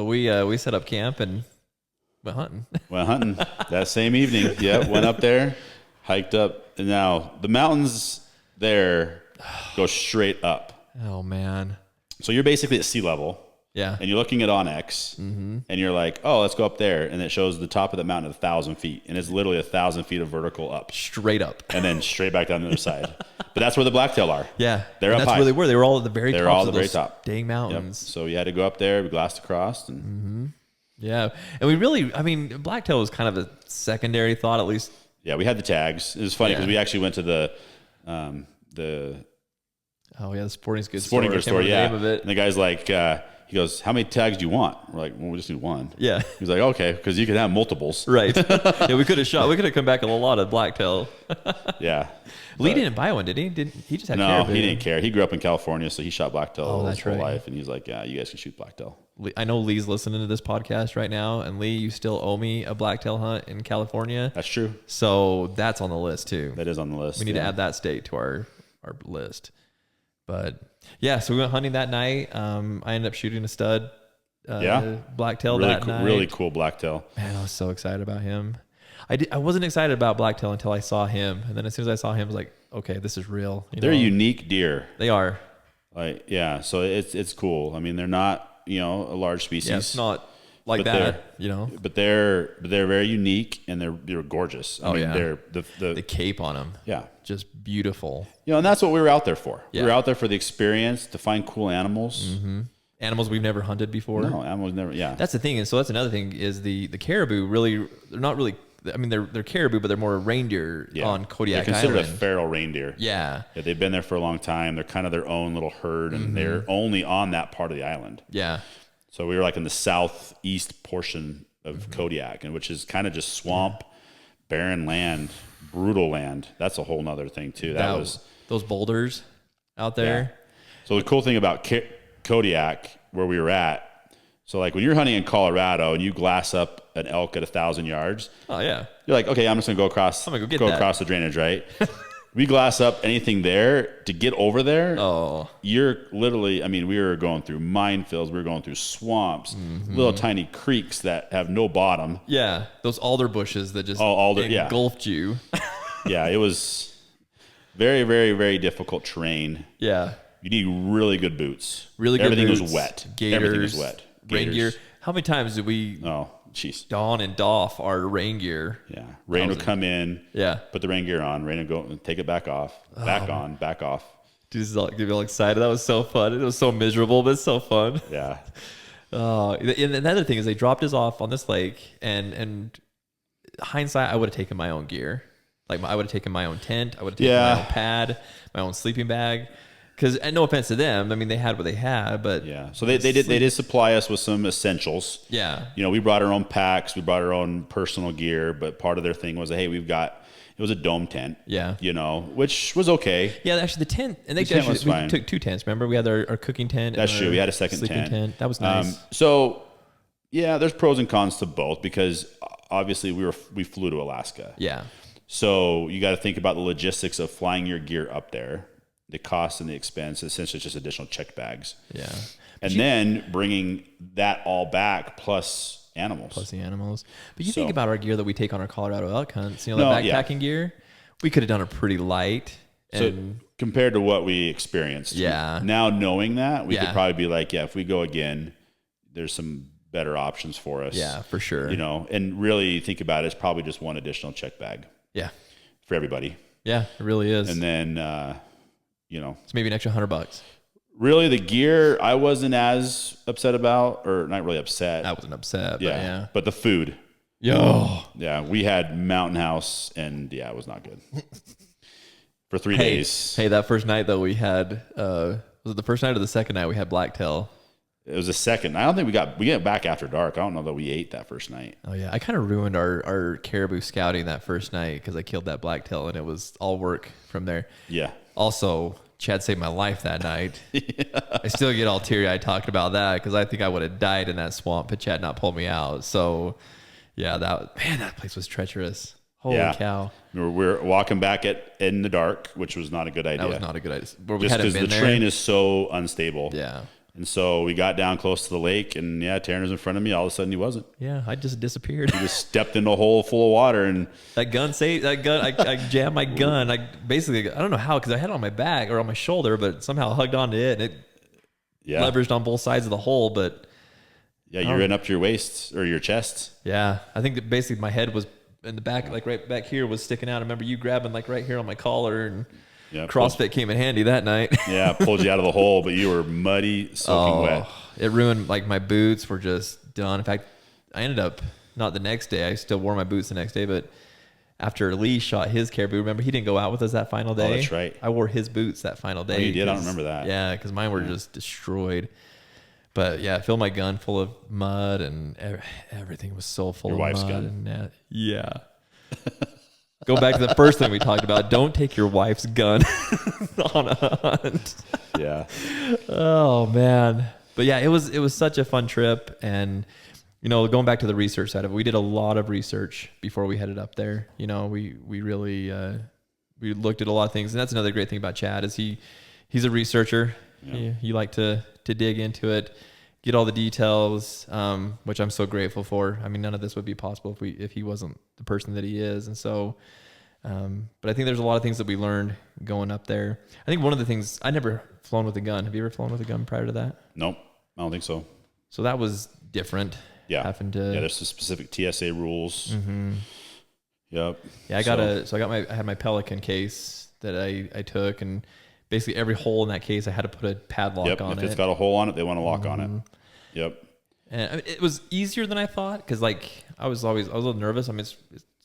we set up camp and went hunting. Went hunting that same evening. Yep. Went up there, hiked up. And now the mountains there go straight up. Oh man! So you're basically at sea level. Yeah. And you're looking at OnX, and you're like, "Oh, let's go up there." And it shows the top of the mountain at 1,000 feet, and it's literally 1,000 feet of vertical up, straight up, and then straight back down the other side. But that's where the blacktail are. Yeah, they're up high. That's where they were. They were all at the very top. They're all at the very top. Dang mountains. Yep. So you had to go up there. We glassed across, and yeah, and we really, I mean, blacktail was kind of a secondary thought, at least. Yeah, we had the tags. It was funny because we actually went to the sporting goods store. Yeah, the name of it. And the guy's like, he goes, "How many tags do you want?" We're like, "Well, we just need one." Yeah. He's like, "Okay," because you could have multiples. Right. Yeah, we could have come back a lot of blacktail. Yeah. Lee didn't buy one, did he? He just had caribou. No, he didn't care. He grew up in California, so he shot blacktail his whole life, and he's like, "Yeah, you guys can shoot blacktail." I know Lee's listening to this podcast right now, and Lee, you still owe me a blacktail hunt in California. That's true. So that's on the list too. That is on the list. We need to add that state to our list. But yeah, so we went hunting that night. I ended up shooting a stud blacktail that night. Really cool blacktail. Man, I was so excited about him. I wasn't excited about blacktail until I saw him, and then as soon as I saw him, I was like, okay, this is real. They're a unique deer. They are. Like, yeah, so it's cool. I mean, they're not, a large species. Yeah, it's not like that, But they're very unique, and they're gorgeous. I mean, they're the cape on them. Yeah, just beautiful. And that's what we were out there for. Yeah. We were out there for the experience, to find cool animals. Mm-hmm. Animals we've never hunted before. No, animals never. Yeah, that's the thing. And so that's another thing is the caribou. Really, they're not really. I mean, they're caribou, but they're more reindeer on Kodiak Island. They're considered a feral reindeer. Yeah. They've been there for a long time. They're kind of their own little herd, and they're only on that part of the island. Yeah. So we were like in the southeast portion of Kodiak, and which is kind of just swamp, barren land, brutal land. That's a whole nother thing too. That was those boulders out there. Yeah. So the cool thing about Kodiak, where we were at, so like when you're hunting in Colorado and you glass up an elk at 1,000 yards. Oh yeah. You're like, okay, I'm just gonna go across. I'm gonna go across the drainage, right? We glass up anything there to get over there. Oh, you're literally. I mean, we were going through minefields. We were going through swamps, little tiny creeks that have no bottom. Yeah, those alder bushes that just engulfed you. Yeah, it was very, very, very difficult terrain. Yeah. You need really good boots. Everything was wet. Gators, everything was wet. Rain gear. How many times did we don and doff our rain gear? Yeah. Rain would come in. Yeah. Put the rain gear on. Rain would go and take it back off. Back on. Back off. Dude, this is all, get me all excited. That was so fun. It was so miserable, but it's so fun. Yeah. And another thing is they dropped us off on this lake, and hindsight, I would have taken my own gear. Like I would have taken my own tent. I would have taken my own pad, my own sleeping bag. Because, and no offense to them, I mean, they had what they had, but So they did supply us with some essentials. Yeah. We brought our own packs, we brought our own personal gear, but part of their thing was, hey, it was a dome tent. Yeah. Which was okay. Yeah, actually the tent, and we took 2 tents. Remember, we had our cooking tent. That's true. We had a second tent. That was nice. So yeah, there's pros and cons to both because obviously we flew to Alaska. Yeah. So you got to think about the logistics of flying your gear up there. The cost and the expense, essentially just additional checked bags. Yeah. And then bringing that all back plus animals. Plus the animals. But you think about our gear that we take on our Colorado elk hunts, that backpacking gear, we could have done it pretty light. And so compared to what we experienced. Now knowing that, we could probably be like, if we go again, there's some better options for us. Yeah, for sure. And really think about it, it's probably just one additional check bag. Yeah. For everybody. Yeah, it really is. And then, it's maybe an extra $100. Really, the gear I wasn't as upset about, or not really upset. I wasn't upset. Yeah. But the food. Yeah. We had Mountain House, and it was not good for 3 days. Hey, that first night though, we had was it the first night or the second night we had blacktail? It was the second. I don't think we got back after dark. I don't know that we ate that first night. Oh yeah, I kind of ruined our caribou scouting that first night because I killed that blacktail, and it was all work from there. Yeah. Also, Chad saved my life that night. I still get all teary-eyed talking about that because I think I would have died in that swamp had Chad not pulled me out. So, yeah, that place was treacherous. Holy cow. We're walking back in the dark, which was not a good idea. That was not a good idea. Just because the terrain is so unstable. Yeah. And so we got down close to the lake, and Taryn was in front of me. All of a sudden, he wasn't. Yeah, I just disappeared. He just stepped in a hole full of water, and that gun saved. That gun, I jammed my gun. I don't know how, because I had it on my back or on my shoulder, but somehow hugged onto it, and it leveraged on both sides of the hole. But you're in up to your waist or your chest. Yeah, I think that basically my head was in the back, like right back here, was sticking out. I remember you grabbing like right here on my collar, and CrossFit came in handy that night. Pulled you out of the hole, but you were muddy, soaking wet. It ruined, like, my boots were just done. In fact, I ended up, not the next day, I still wore my boots the next day, but after Lee shot his caribou, remember, he didn't go out with us that final day. Oh, that's right. I wore his boots that final day. Oh, you did? I don't remember that. Yeah, because mine were just destroyed. But yeah, I filled my gun full of mud, and everything was so full of mud. Your wife's gun? Yeah. Go back to the first thing we talked about. Don't take your wife's gun on a hunt. Yeah. Oh man. But yeah, it was such a fun trip, and going back to the research side of it, we did a lot of research before we headed up there. We really we looked at a lot of things, and that's another great thing about Chad is he's a researcher. Yeah. He like to dig into it, get all the details, which I'm so grateful for. I mean, none of this would be possible if he wasn't the person that he is. And so, but I think there's a lot of things that we learned going up there. I think one of the things, I never flown with a gun. Have you ever flown with a gun prior to that? Nope. I don't think so. So that was different. Yeah. There's some specific TSA rules. Mm-hmm. Yep. Yeah. I had my Pelican case that I took, and basically every hole in that case, I had to put a padlock on it. If it's got a hole on it, they want to lock on it. Yep. And it was easier than I thought because, like, I was a little nervous. I mean, it's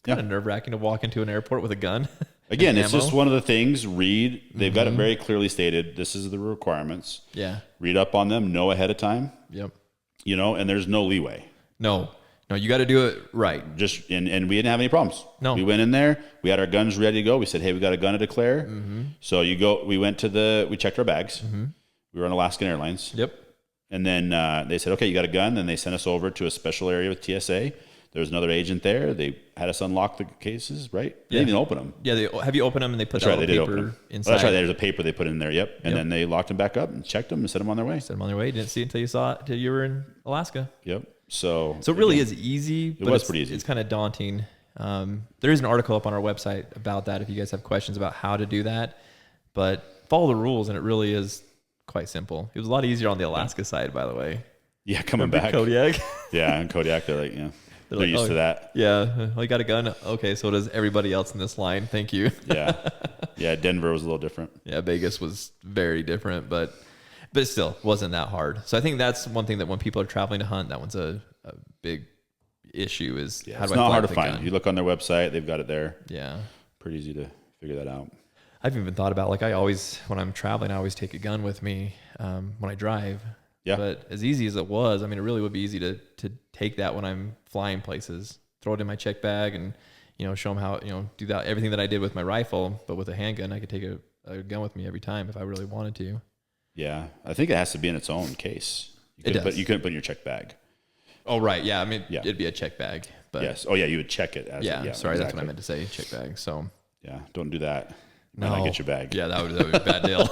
kind of nerve-wracking to walk into an airport with a gun. Again, it's just one of the things. They've got it very clearly stated. This is the requirements. Yeah. Read up on them. Know ahead of time. Yep. And there's no leeway. No, you got to do it right. And we didn't have any problems. No. We went in there. We had our guns ready to go. We said, hey, we got a gun to declare. Mm-hmm. So we checked our bags. Mm-hmm. We were on Alaskan Airlines. Yep. And then they said, okay, you got a gun. Then they sent us over to a special area with TSA. There was another agent there. They had us unlock the cases, right? They didn't even open them. Yeah, have you opened them and they put that paper inside? That's right. There's a paper they put in there. Yep. And then they locked them back up and checked them and sent them on their way. You didn't see it until you saw it, till you were in Alaska. Yep. So it really is easy. It was pretty easy. It's kind of daunting. There is an article up on our website about that if you guys have questions about how to do that. But follow the rules, and it really is quite simple. It was a lot easier on the Alaska side, by the way. Yeah, coming back. Kodiak. Yeah, in Kodiak, they're like, they're used to that. Yeah, well, you got a gun. Okay, so does everybody else in this line. Thank you. Yeah, Denver was a little different. Yeah, Vegas was very different, but it still wasn't that hard. So I think that's one thing that when people are traveling to hunt, that one's a big issue is how do I It's not hard to find. You look on their website, they've got it there. Yeah. pretty easy to figure that out. I've even thought about, like, when I'm traveling, I always take a gun with me when I drive. Yeah. But as easy as it was, I mean, it really would be easy to take that when I'm flying places, throw it in my check bag and, show them how, do that, everything that I did with my rifle, but with a handgun, I could take a gun with me every time if I really wanted to. Yeah. I think it has to be in its own case. But you couldn't put it in your check bag. Oh, right. Yeah. I mean, it'd be a check bag. But yes. Oh, yeah. You would check it. Sorry. Exactly. That's what I meant to say. Check bag. So. Yeah. Don't do that. No. Might not get your bag. Yeah. That would be a bad deal.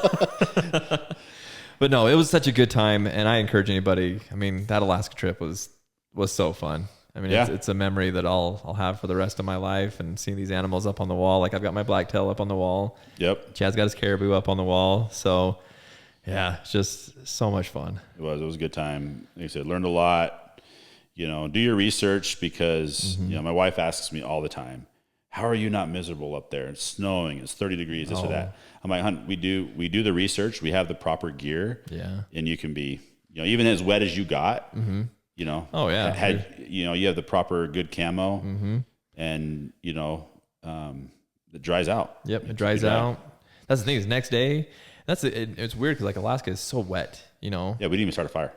But no, it was such a good time. And I encourage anybody. I mean, that Alaska trip was so fun. I mean, it's a memory that I'll have for the rest of my life, and seeing these animals up on the wall. Like, I've got my blacktail up on the wall. Yep. Chad's got his caribou up on the wall. So yeah, it's just so much fun. It was a good time. Like I said, learned a lot. Do your research, because my wife asks me all the time, how are you not miserable up there? It's snowing, it's 30 degrees, this or that. I'm like, hun, we do the research, we have the proper gear. Yeah. And you can be, even as wet as you got, Oh yeah. You have the proper good camo, and it dries out. Yep, it dries out. That's the thing. Is next day. It's weird because, like, Alaska is so wet. Yeah, we didn't even start a fire.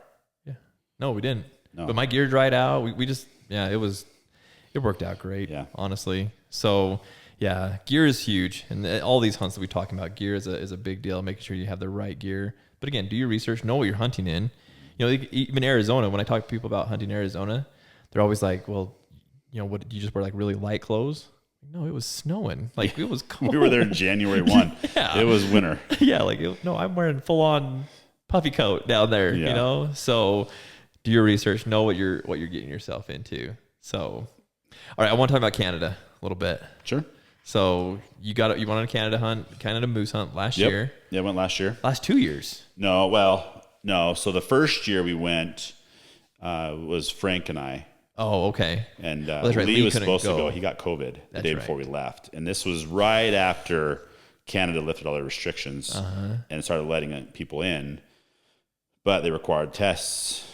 Yeah. No, we didn't. No. But my gear dried out. We just it worked out great. Yeah. Honestly. So yeah, gear is huge, and all these hunts that we're talking about, gear is a big deal. Making sure you have the right gear. But again, do your research. Know what you're hunting in. Even Arizona, when I talk to people about hunting Arizona, they're always like, well, what did you just wear, like, really light clothes? No, it was snowing. Like, it was cold. We were there in January 1. Yeah. It was winter. Yeah. Like, no, I'm wearing full on puffy coat down there, So do your research, know what you're getting yourself into. So, all right. I want to talk about Canada a little bit. Sure. So you went on a Canada moose hunt last year. Yeah. I went last year. Last 2 years. No. So the first year we went was Frank and I. Oh, okay. And that's right. Lee was supposed to go. He got COVID the day before we left. And this was right after Canada lifted all their restrictions and started letting people in. But they required tests,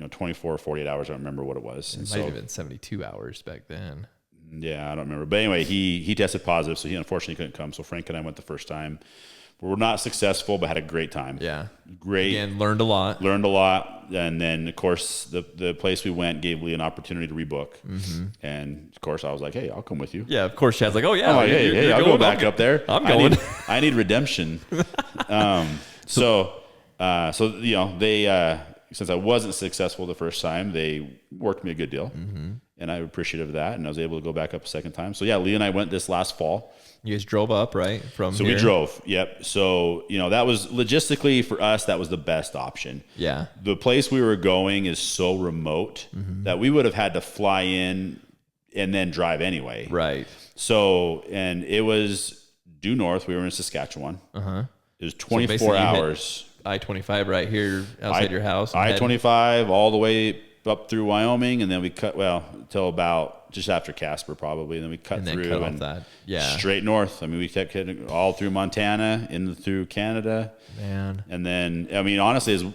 24 or 48 hours. I don't remember what it was. It might have been 72 hours back then. Yeah, I don't remember. But anyway, he tested positive, so he unfortunately couldn't come. So Frank and I went the first time. We were not successful, but had a great time. Yeah. Great. Again, learned a lot. And then, of course, the place we went gave Lee an opportunity to rebook. And, of course, I was like, hey, I'll come with you. Yeah, of course, Chad's like, oh, yeah. I'm like, hey, I'll go back up there. I'm going. I need redemption. They since I wasn't successful the first time, they worked me a good deal. And I'm appreciative of that. And I was able to go back up a second time. So, yeah, Lee and I went this last fall. You guys drove up, right? So we drove. Yep. So, that was logistically for us, that was the best option. Yeah. The place we were going is so remote that we would have had to fly in and then drive anyway. Right. So, and it was due north. We were in Saskatchewan. It was 24 hours. I-25 right here outside your house. I-25 all the way up through Wyoming, and then we cut till about just after Casper probably, and then we cut through and straight north. I mean, we kept heading all through Montana through Canada, man. And then honestly,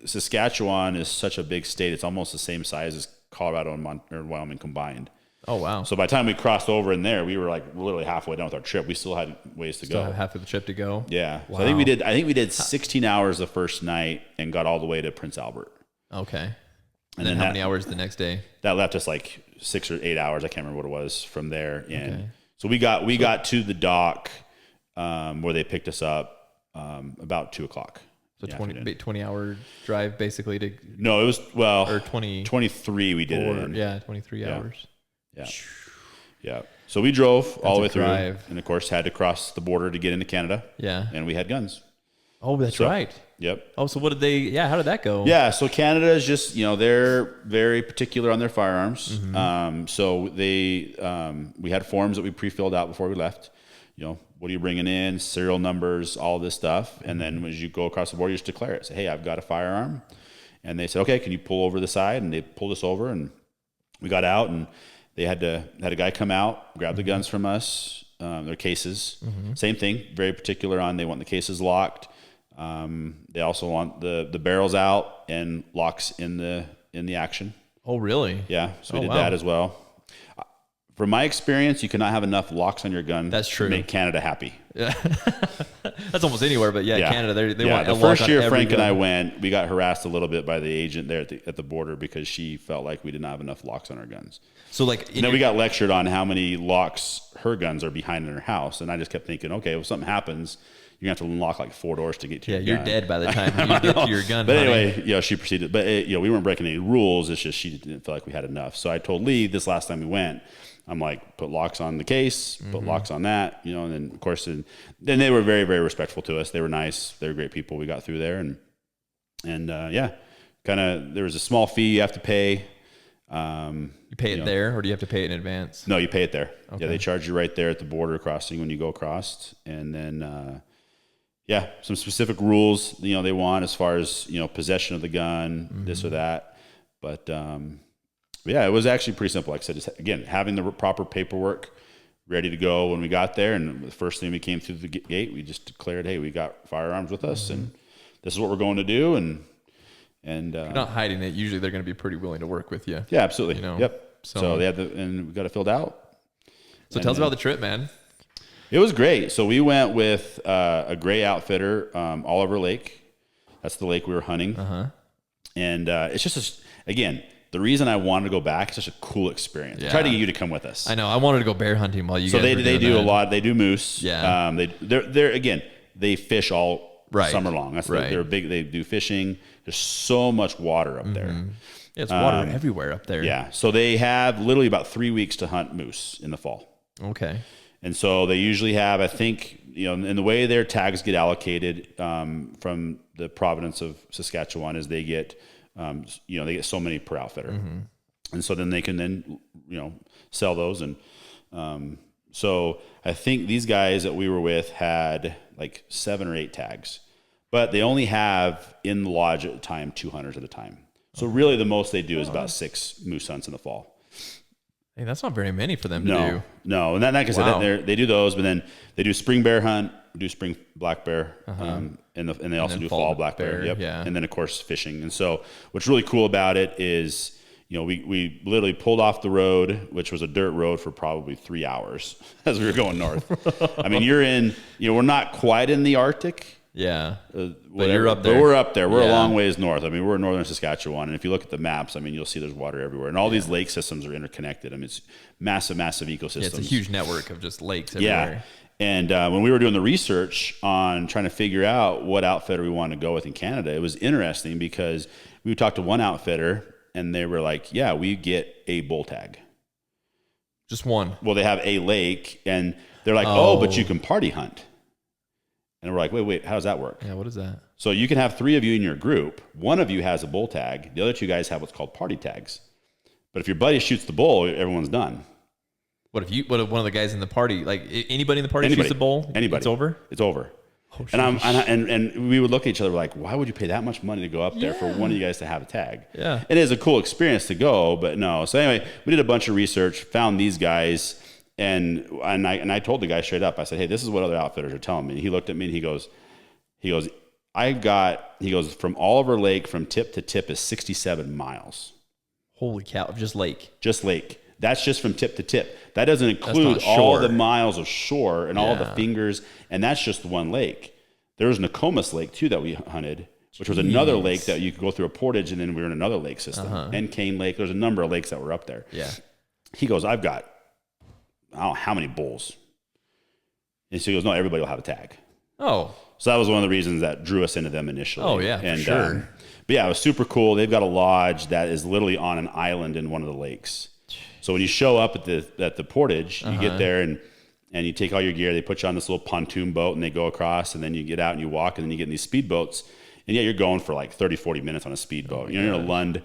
Saskatchewan is such a big state; it's almost the same size as Colorado and Wyoming combined. Oh wow! So by the time we crossed over in there, we were like literally halfway done with our trip. We still had ways to go. Still have half of the trip to go. Yeah. Wow. So I think we did 16 hours the first night and got all the way to Prince Albert. Okay. And then how many hours the next day? That left us like 6 or 8 hours. I can't remember what it was from there. And so we got to the dock where they picked us up about 2:00. So 20-hour drive basically to. No, it was or 20. 23 we did it in. Yeah, 23 hours. Yeah. Yeah. So we drove all the way through, and of course had to cross the border to get into Canada. Yeah. And we had guns. Oh, that's right. Yep. Oh, so what did they? Yeah, how did that go? Yeah, so Canada is just they're very particular on their firearms. So they we had forms that we pre-filled out before we left. What are you bringing in? Serial numbers, all this stuff, and then as you go across the border, you just declare it. Say, hey, I've got a firearm, and they said, okay, can you pull over the side? And they pulled us over, and we got out, and they had a guy come out, grab the guns from us, their cases. Same thing, very particular on they want the cases locked. They also want the barrels out and locks in the action. Oh, really? Yeah. So we did that as well. from my experience, you cannot have enough locks on your gun. That's true. To make Canada happy. Yeah. That's almost anywhere, but Canada, they want the a first lock year on Frank every and I gun. went, we got harassed a little bit by the agent there at the border because she felt like we didn't have enough locks on our guns. So like, And then we got lectured on how many locks her guns are behind in her house, and I just kept thinking, okay, if something happens, you're gonna have to unlock like 4 doors to get to your gun. you're dead by the time you get to your gun. But anyway, she proceeded. But we weren't breaking any rules. It's just she didn't feel like we had enough. So I told Lee this last time we went, I'm like, put locks on the case, put locks on that, and then of course, then they were very, very respectful to us. They were nice. They were great people. We got through there and kind of, there was a small fee you have to pay. You pay it there, or do you have to pay it in advance? No, you pay it there. Okay. Yeah, they charge you right there at the border crossing when you go across. And then, some specific rules, they want as far as, possession of the gun, this or that. But, it was actually pretty simple. Like I said, just, again, having the proper paperwork ready to go when we got there. And the first thing we came through the gate, we just declared, hey, we got firearms with us, and this is what we're going to do. And you're not hiding it. Usually they're going to be pretty willing to work with you. Yeah, absolutely. Yep. So they had and we got it filled out. So tell us about the trip, man. It was great. So we went with a gray outfitter, Oliver Lake. That's the lake we were hunting. And it's just, again, the reason I wanted to go back is such a cool experience. I tried to get you to come with us. I know. I wanted to go bear hunting while you guys were doing they do that. a lot. They do moose. Yeah. They're again, they fish all summer long. That's they're big. They do fishing. There's so much water up there. Yeah, it's water everywhere up there. Yeah. So they have literally about 3 weeks to hunt moose in the fall. Okay. And so they usually have, I think, and the way their tags get allocated from the province of Saskatchewan is they get, they get so many per outfitter. And so then they can sell those. And so I think these guys that we were with had like 7 or 8 tags, but they only have in the lodge at the time 2 hunters at a time. So really the most they do is about 6 moose hunts in the fall. Hey, that's not very many for them to do. No. And like I said, they do those, but then they do spring bear hunt, do spring black bear, and they also do fall black bear. Yep. Yeah. And then of course fishing. And so what's really cool about it is, we literally pulled off the road, which was a dirt road, for probably 3 hours as we were going north. I mean, we're not quite in the Arctic. Yeah. But you're up there. But we're up there. We're a long ways north. I mean, we're in northern Saskatchewan. And if you look at the maps, I mean, you'll see there's water everywhere. And all these lake systems are interconnected. I mean, it's massive, massive ecosystems. Yeah, it's a huge network of just lakes everywhere. Yeah. And when we were doing the research on trying to figure out what outfitter we wanted to go with in Canada, it was interesting because we talked to one outfitter and they were like, yeah, we get a bull tag. Just one. Well, they have a lake and they're like, oh, but you can party hunt. And we're like, wait, how does that work? Yeah, what is that? So you can have 3 of you in your group. One of you has a bull tag. The other 2 guys have what's called party tags. But if your buddy shoots the bull, everyone's done. What if one of the guys in the party, like anybody in the party shoots the bull? Anybody. It's over? It's over. Oh, and we would look at each other like, why would you pay that much money to go up there for one of you guys to have a tag? Yeah. It is a cool experience to go, but no. So anyway, we did a bunch of research, found these guys. And I told the guy straight up, I said, hey, this is what other outfitters are telling me. And he looked at me and he goes, from Oliver Lake from tip to tip is 67 miles. Holy cow. Just lake. Just lake. That's just from tip to tip. That doesn't include all the miles of shore and all the fingers. And that's just one lake. There was Nokomis Lake too that we hunted, which was another lake that you could go through a portage, and then we were in another lake system. And Cane Lake. There's a number of lakes that were up there. Yeah. He goes, I've got, I don't know how many bulls. And so he goes, no, everybody will have a tag. Oh. So that was one of the reasons that drew us into them initially. Oh, yeah, for sure. But yeah, it was super cool. They've got a lodge that is literally on an island in one of the lakes. So when you show up at the portage, you get there and you take all your gear. They put you on this little pontoon boat and they go across, and then you get out and you walk, and then you get in these speedboats. And yeah, you're going for like 30, 40 minutes on a speedboat. You're in a Lund,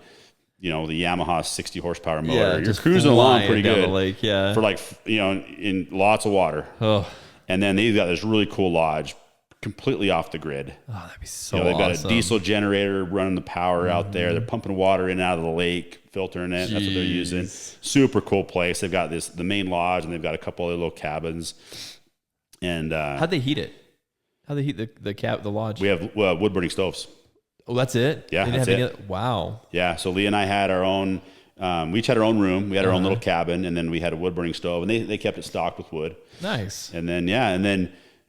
the Yamaha 60 horsepower motor. Yeah, you're cruising along pretty down good. the lake, yeah. For like, in lots of water. Oh. And then they've got this really cool lodge completely off the grid. Oh, that'd be so they've got awesome. a diesel generator running the power out there. They're pumping water in and out of the lake, filtering it. That's what they're using. Super cool place. They've got the main lodge, and they've got a couple of little cabins. And how'd they heat it? How'd they heat the lodge? We have wood burning stoves. Oh, that's it? Yeah, They didn't that's have it. Wow. Yeah, so Lee and I had our own We each had our own room. We had our own little cabin, and then we had a wood burning stove, and they kept it stocked with wood. Nice. And then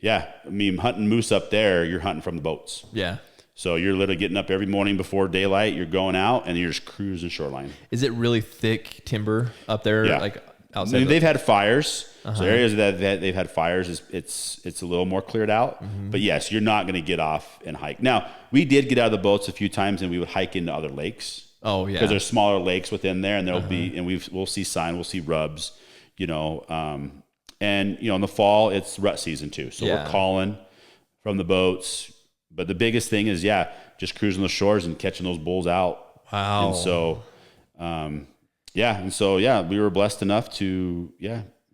I mean, hunting moose up there, you're hunting from the boats. Yeah. So you're literally getting up every morning before daylight. You're going out, and you're just cruising shoreline. Is it really thick timber up there? Yeah. Like outside. I mean, they've had fires. So areas that they've had fires, it's a little more cleared out. But yes, you're not going to get off and hike. Now, we did get out of the boats a few times, and we would hike into other lakes. Oh yeah. Because there's smaller lakes within there, and there'll be, and we'll see sign, we'll see rubs, and in the fall it's rut season too. So we're calling from the boats. But the biggest thing is, just cruising the shores and catching those bulls out. Wow. And so, we were blessed enough to,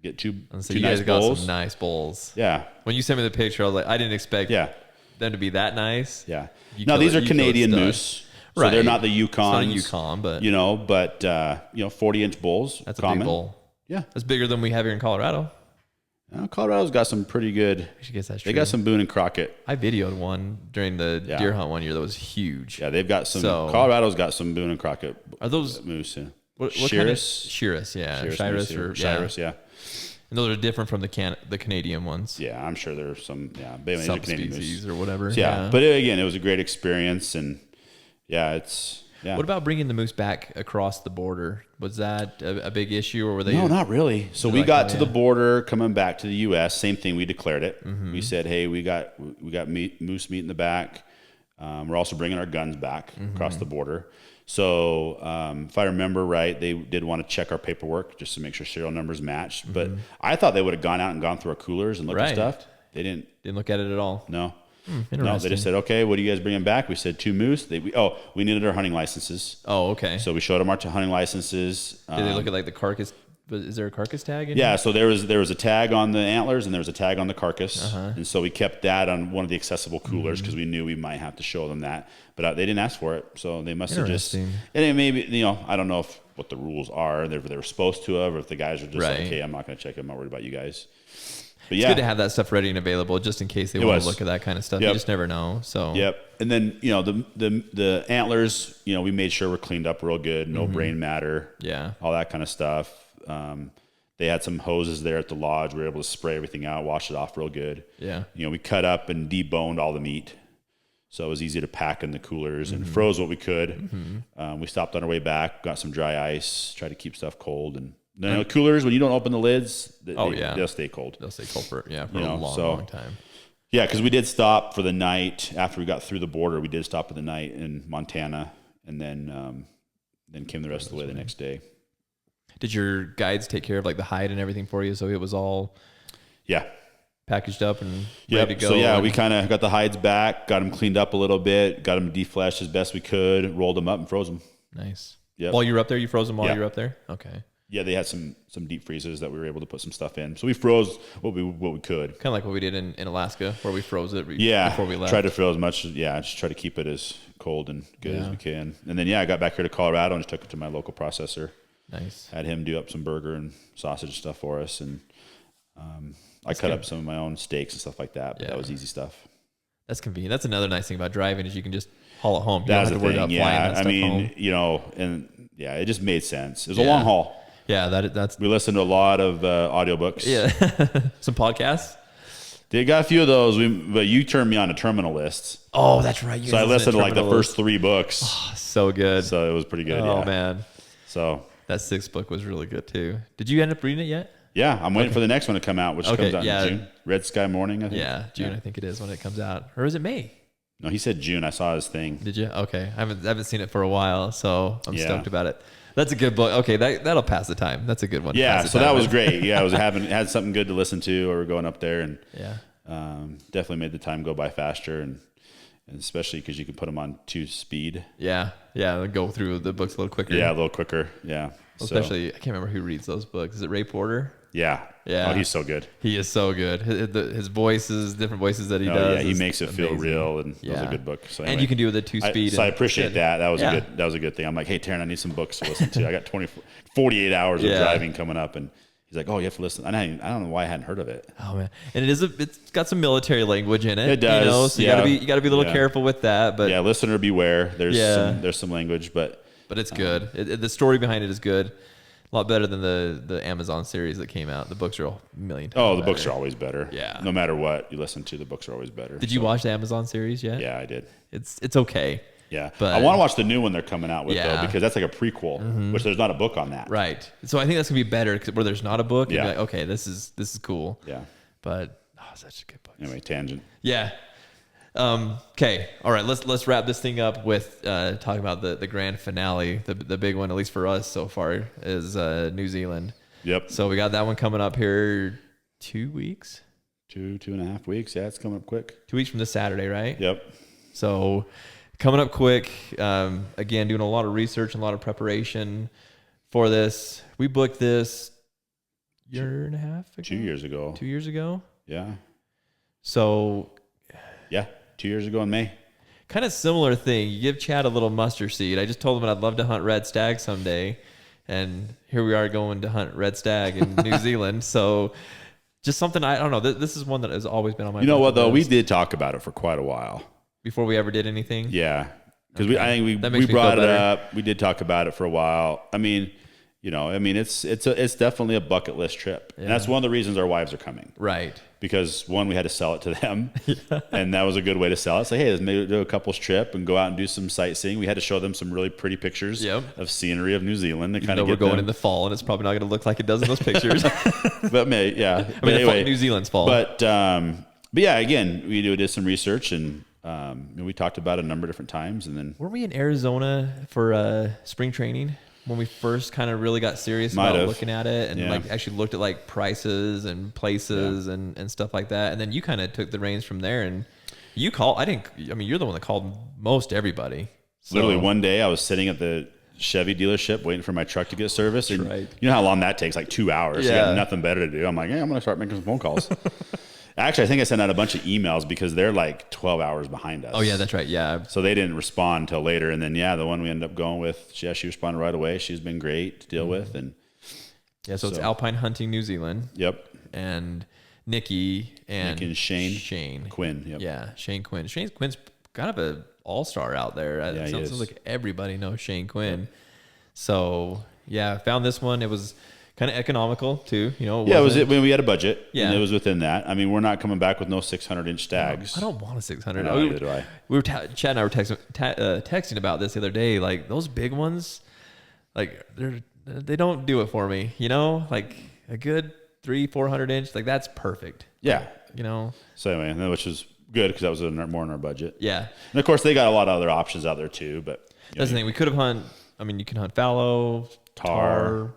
get two you nice guys got bulls. some nice bulls. Yeah. When you sent me the picture, I was like, I didn't expect them to be that nice. Yeah. Now these are Canadian moose. So they're not the Yukons. It's not a Yukon, but 40-inch bulls. That's common. a big bull. Yeah. That's bigger than we have here in Colorado. Colorado's got some pretty good. I guess that's true. They got some Boone and Crockett. I videoed one during the deer hunt one year that was huge. Yeah, they've got some. Colorado's got some Boone and Crockett. Are those moose? Yeah. What kind of Shiras? Yeah, Shiras, yeah. And those are different from the Canadian ones. Yeah, I'm sure there's some. Yeah, subspecies or whatever. So, but again, it was a great experience, and it's. Yeah. What about bringing the moose back across the border? Was that a big issue, or were they? No, not really. So we got to the border, coming back to the U.S. Same thing. We declared it. We said, "Hey, we got moose meat in the back. We're also bringing our guns back across the border." So if I remember right, they did want to check our paperwork just to make sure serial numbers matched. But I thought they would have gone out and gone through our coolers and looked at stuff. They didn't. Didn't look at it at all. No. No, they just said, okay, what are you guys bringing back? We said 2 moose. We needed our hunting licenses. Oh, okay. So we showed them our hunting licenses. Did they look at like the carcass? Is there a carcass tag in here? So there was a tag on the antlers and there was a tag on the carcass. And so we kept that on one of the accessible coolers because we knew we might have to show them that. But they didn't ask for it. So they must have just, and it maybe, I don't know what the rules are. They were supposed to have, or if the guys are just like, okay, I'm not going to check it. I'm not worried about you guys. But it's good to have that stuff ready and available just in case they want to look at that kind of stuff. You just never know. So and then the antlers, we made sure were cleaned up real good, no brain matter, all that kind of stuff. They had some hoses there at the lodge. We were able to spray everything out, wash it off real good. We cut up and deboned all the meat, so it was easy to pack in the coolers and froze what we could. We stopped on our way back, got some dry ice, tried to keep stuff cold. And the coolers, when you don't open the lids, they'll stay cold. They'll stay cold for a long time. Yeah, because we did stop for the night after we got through the border. We did stop for the night in Montana, and then came the rest of the way the next day. Did your guides take care of like the hide and everything for you? So it was all packaged up and ready to go. So we kind of got the hides back, got them cleaned up a little bit, got them defleshed as best we could, rolled them up and froze them. Nice. Yeah. While you were up there, you froze them while you were up there? Okay. Yeah, they had some deep freezers that we were able to put some stuff in. So we froze what we could. Kind of like what we did in Alaska, where we froze it before we left. Tried to froze as much. Just try to keep it as cold and good as we can. And then I got back here to Colorado and just took it to my local processor. Nice. Had him do up some burger and sausage stuff for us, and I cut up some of my own steaks and stuff like that. But that was easy stuff. That's convenient. That's another nice thing about driving is you can just haul it home. That's the thing. It just made sense. It was a long haul. Yeah, that's. We listened to a lot of audiobooks. Yeah, some podcasts. They got a few of those, but you turned me on to terminal lists. Oh, that's right. So I listened to like the first 3 books. Oh, so good. So it was pretty good. Oh man. So that 6th book was really good too. Did you end up reading it yet? Yeah, I'm waiting for the next one to come out, which comes out in June. Red Sky Morning, I think. Yeah, June. I think it is when it comes out, or is it May? No, he said June. I saw his thing. Did you? Okay, I haven't seen it for a while, so I'm stoked about it. That's a good book. Okay, that'll pass the time. That's a good one. Yeah, so that was great. Yeah, I was had something good to listen to, or going up there, and definitely made the time go by faster, and especially because you can put them on 2 speed. Yeah, go through the books a little quicker. Yeah, a little quicker. Yeah, especially I can't remember who reads those books. Is it Ray Porter? Yeah. Oh, he's so good. He is so good. His voices, different voices that he does. Yeah, he makes it feel real, and it was a good book. So anyway, and you can do it with a 2-speed. So I appreciate that. That was a good thing. I'm like, hey, Taryn, I need some books to listen to. I got 48 hours of driving coming up, and he's like, oh, you have to listen. I don't know why I hadn't heard of it. Oh man, and it's got some military language in it. It does. So you gotta be a little careful with that. But listener beware. There's some language, but but it's good. The story behind it is good. A lot better than the Amazon series that came out. The books are a million times Oh, the better. books are always better. Yeah. No matter what you listen to, the books are always better. Did you watch the Amazon series yet? Yeah, I did. It's okay. Yeah. But I want to watch the new one they're coming out with, Yeah. though, because that's like a prequel, which there's not a book on that. right. So I think that's gonna be better where there's not a book. Yeah. You'd be like, okay, this is cool. Yeah. But such a good book. Anyway, tangent. Yeah. Okay. All right. Let's wrap this thing up with talking about the grand finale. The big one, at least for us so far, is New Zealand. Yep. So we got that one coming up here 2 weeks. 2.5 weeks. Yeah, it's coming up quick. 2 weeks from this Saturday, right? Yep. So coming up quick. Again, doing a lot of research and a lot of preparation for this. We booked this year and a half ago. 2 years ago. 2 years ago. Yeah. So Yeah. 2 years ago in May. kind of similar thing. You give Chad a little mustard seed. I just told him I'd love to hunt red stag someday. And here we are going to hunt red stag in New Zealand. So just something, I don't know. This is one that has always been on my You know what, though? list We did talk about it for quite a while. before we ever did anything. Yeah. Because I think That we makes me brought feel it better. up. We did talk about it for a while. I mean, it's definitely a bucket list trip. And that's one of the reasons our wives are coming. Right. Because one, we had to sell it to them, and that was a good way to sell it. Say, hey, let's maybe do a couple's trip and go out and do some sightseeing. We had to show them some really pretty pictures of scenery of New Zealand to kind of we're get going them. in the fall, and it's probably not going to look like it does in those pictures. But yeah. I mean, anyway, New Zealand's fall. But yeah, again, we did some research, and we talked about it a number of different times, and then Were we in Arizona for spring training when we first kind of really got serious Might about have. looking at it and Yeah. like actually looked at like prices and places and stuff like that? And then you kind of took the reins from there, and you called. You're the one that called most everybody. So, literally one day I was sitting at the Chevy dealership waiting for my truck to get serviced, and right. you know how long that takes, like 2 hours. You Yeah. got nothing better to do. I'm like, I'm going to start making some phone calls. Actually, I think I sent out a bunch of emails because they're like 12 hours behind us. Oh yeah, that's right. Yeah. So they didn't respond until later. And then, the one we ended up going with, she responded right away. She's been great to deal with. And Yeah. So it's Alpine Hunting New Zealand. Yep. And Nikki and Shane Quinn. Yep. Yeah, Shane Quinn. Quinn's kind of a all-star out there. Yeah, It he sounds is. like everybody knows Shane Quinn. Yep. So yeah, found this one. It was kind of economical too. You know. We had a budget. Yeah. And it was within that. I mean, we're not coming back with no 600-inch stags. I don't want a 600. No, neither do I. Chad and I were texting about this the other day. Like those big ones, like they don't do it for me. You know, like a good 300-400 inch, like that's perfect. Yeah. You know. So anyway, which is good because that was more in our budget. Yeah. And of course, they got a lot of other options out there too. But That's the thing. We could have hunt. I mean, you can hunt fallow, tar,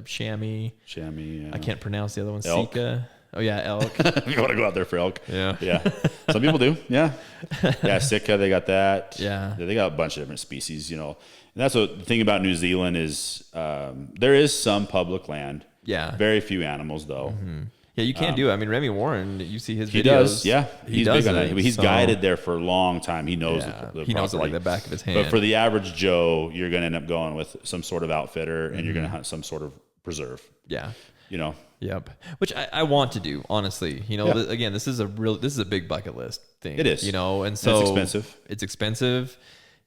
chamois. Yeah. I can't pronounce the other one. Elk. Sika. Oh yeah, elk. You want to go out there for elk? Yeah. Yeah. Some people do. Yeah. Yeah. Sika, they got that. Yeah. They got a bunch of different species, And that's what the thing about New Zealand is there is some public land. Yeah. Very few animals though. Mm-hmm. Yeah, you can't do it. I mean, Remy Warren, you see his videos. He does. Yeah. He He's does big on that. it, He's so- guided there for a long time. He knows the he knows it like property. the back of his hand. But for the average Joe, you're going to end up going with some sort of outfitter and you're going to hunt some sort of preserve. Yeah. Yep. Which I want to do, honestly. Again, this is a big bucket list thing. It is. And so it's expensive. It's expensive.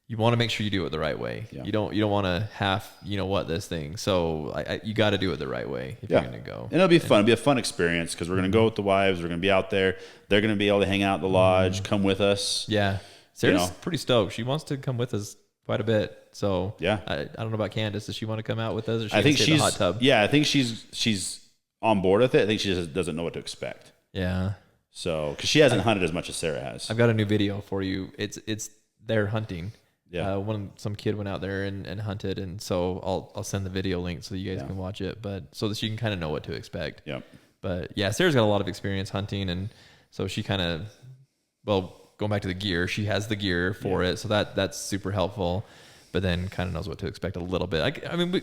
You want to make sure you do it the right way. Yeah. You don't want to half, this thing. So you got to do it the right way if you're going to go. And it'll be fun. It'll be a fun experience because we're going to go with the wives. We're going to be out there. They're going to be able to hang out at the lodge, come with us. Yeah. Sarah's pretty stoked. She wants to come with us quite a bit. So yeah, I don't know about Candace. Does she want to come out with us? Or I think she's in the hot tub? Yeah, I think she's on board with it. I think she just doesn't know what to expect. Yeah. So because she hasn't hunted as much as Sarah has. I've got a new video for you. It's their hunting. Yeah. Some kid went out there and hunted, and so I'll send the video link so you guys can watch it. But so that you can kind of know what to expect. Yep. But yeah, Sarah's got a lot of experience hunting, and so she kind of, going back to the gear, she has the gear for it, so that's super helpful. But then kind of knows what to expect a little bit. I mean,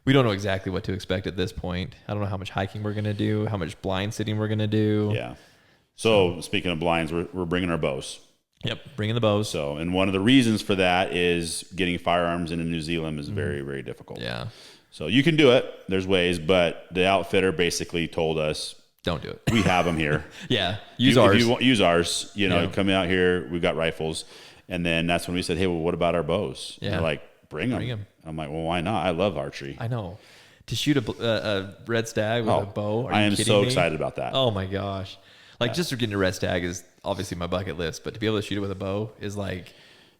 we don't know exactly what to expect at this point. I don't know how much hiking we're gonna do, how much blind sitting we're gonna do. Yeah. So speaking of blinds, we're bringing our bows. Yep, bringing the bows. So, and one of the reasons for that is getting firearms into New Zealand is very, very difficult. Yeah. So you can do it. There's ways, but the outfitter basically told us, don't do it. We have them here. Yeah. Use ours. If you want, use ours. Come out here. We've got rifles. And then that's when we said, hey, well, what about our bows? Yeah. And they're like, bring them. I'm like, well, why not? I love archery. I know. To shoot a red stag with a bow. I am so excited about that. Oh my gosh. Like just to get a red stag is obviously my bucket list, but to be able to shoot it with a bow is like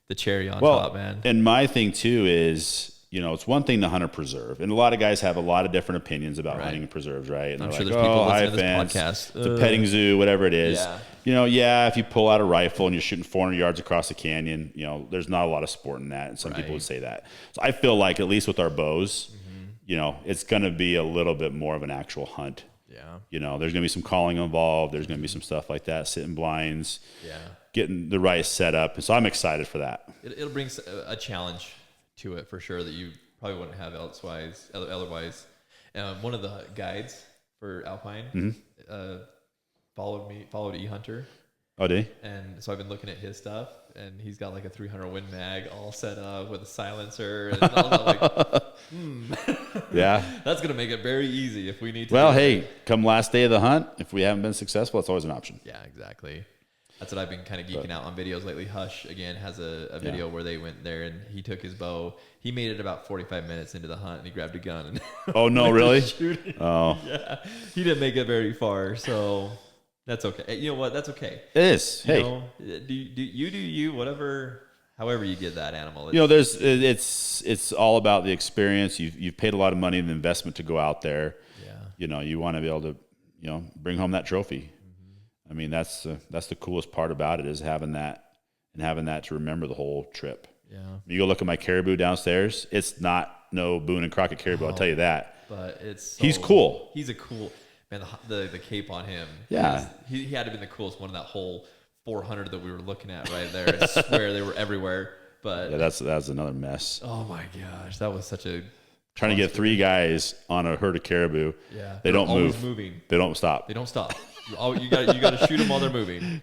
the cherry on top, man. And my thing too is, you know, it's one thing to hunt a preserve, and a lot of guys have a lot of different opinions about hunting preserves, right? And I'm they're sure like, there's people listening to fence, this podcast. it's a petting zoo, whatever it is. Yeah. You know, if you pull out a rifle and you're shooting 400 yards across the canyon, you know, there's not a lot of sport in that, and some people would say that. So I feel like at least with our bows, you know, it's going to be a little bit more of an actual hunt. Yeah. You know, there's going to be some calling involved. There's going to be some stuff like that, sitting blinds, getting the right setup. So I'm excited for that. It'll bring a challenge to it for sure that you probably wouldn't have otherwise. One of the guides for Alpine followed Ehuntr. Oh, did he? And so I've been looking at his stuff, and he's got like a 300 Win Mag all set up with a silencer. And I was like, yeah, that's going to make it very easy if we need to. Well, hey, come last day of the hunt, if we haven't been successful, it's always an option. Yeah, exactly. That's what I've been kind of geeking out on videos lately. Hush, again, has a video where they went there and he took his bow. He made it about 45 minutes into the hunt and he grabbed a gun. And oh, no, really? Oh. Yeah. He didn't make it very far, so that's okay. You know what? That's okay. It is. You hey. know, do you, whatever, however you get that animal. You know, it's all about the experience. You've paid a lot of money in the investment to go out there. Yeah. You know, you want to be able to, you know, bring home that trophy. I mean, that's the coolest part about it is having that to remember the whole trip. Yeah. You go look at my caribou downstairs. It's not no Boone and Crockett caribou. I'll tell you that. But he's cool. He's a cool man. The cape on him. Yeah. He had to be the coolest one in that whole 400 that we were looking at right there. I swear they were everywhere. But yeah, that's another mess. Oh my gosh, that was such a trying to get 3 guys on a herd of caribou. Yeah. They don't move. Moving. They don't stop. They don't stop. You got to shoot them while they're moving.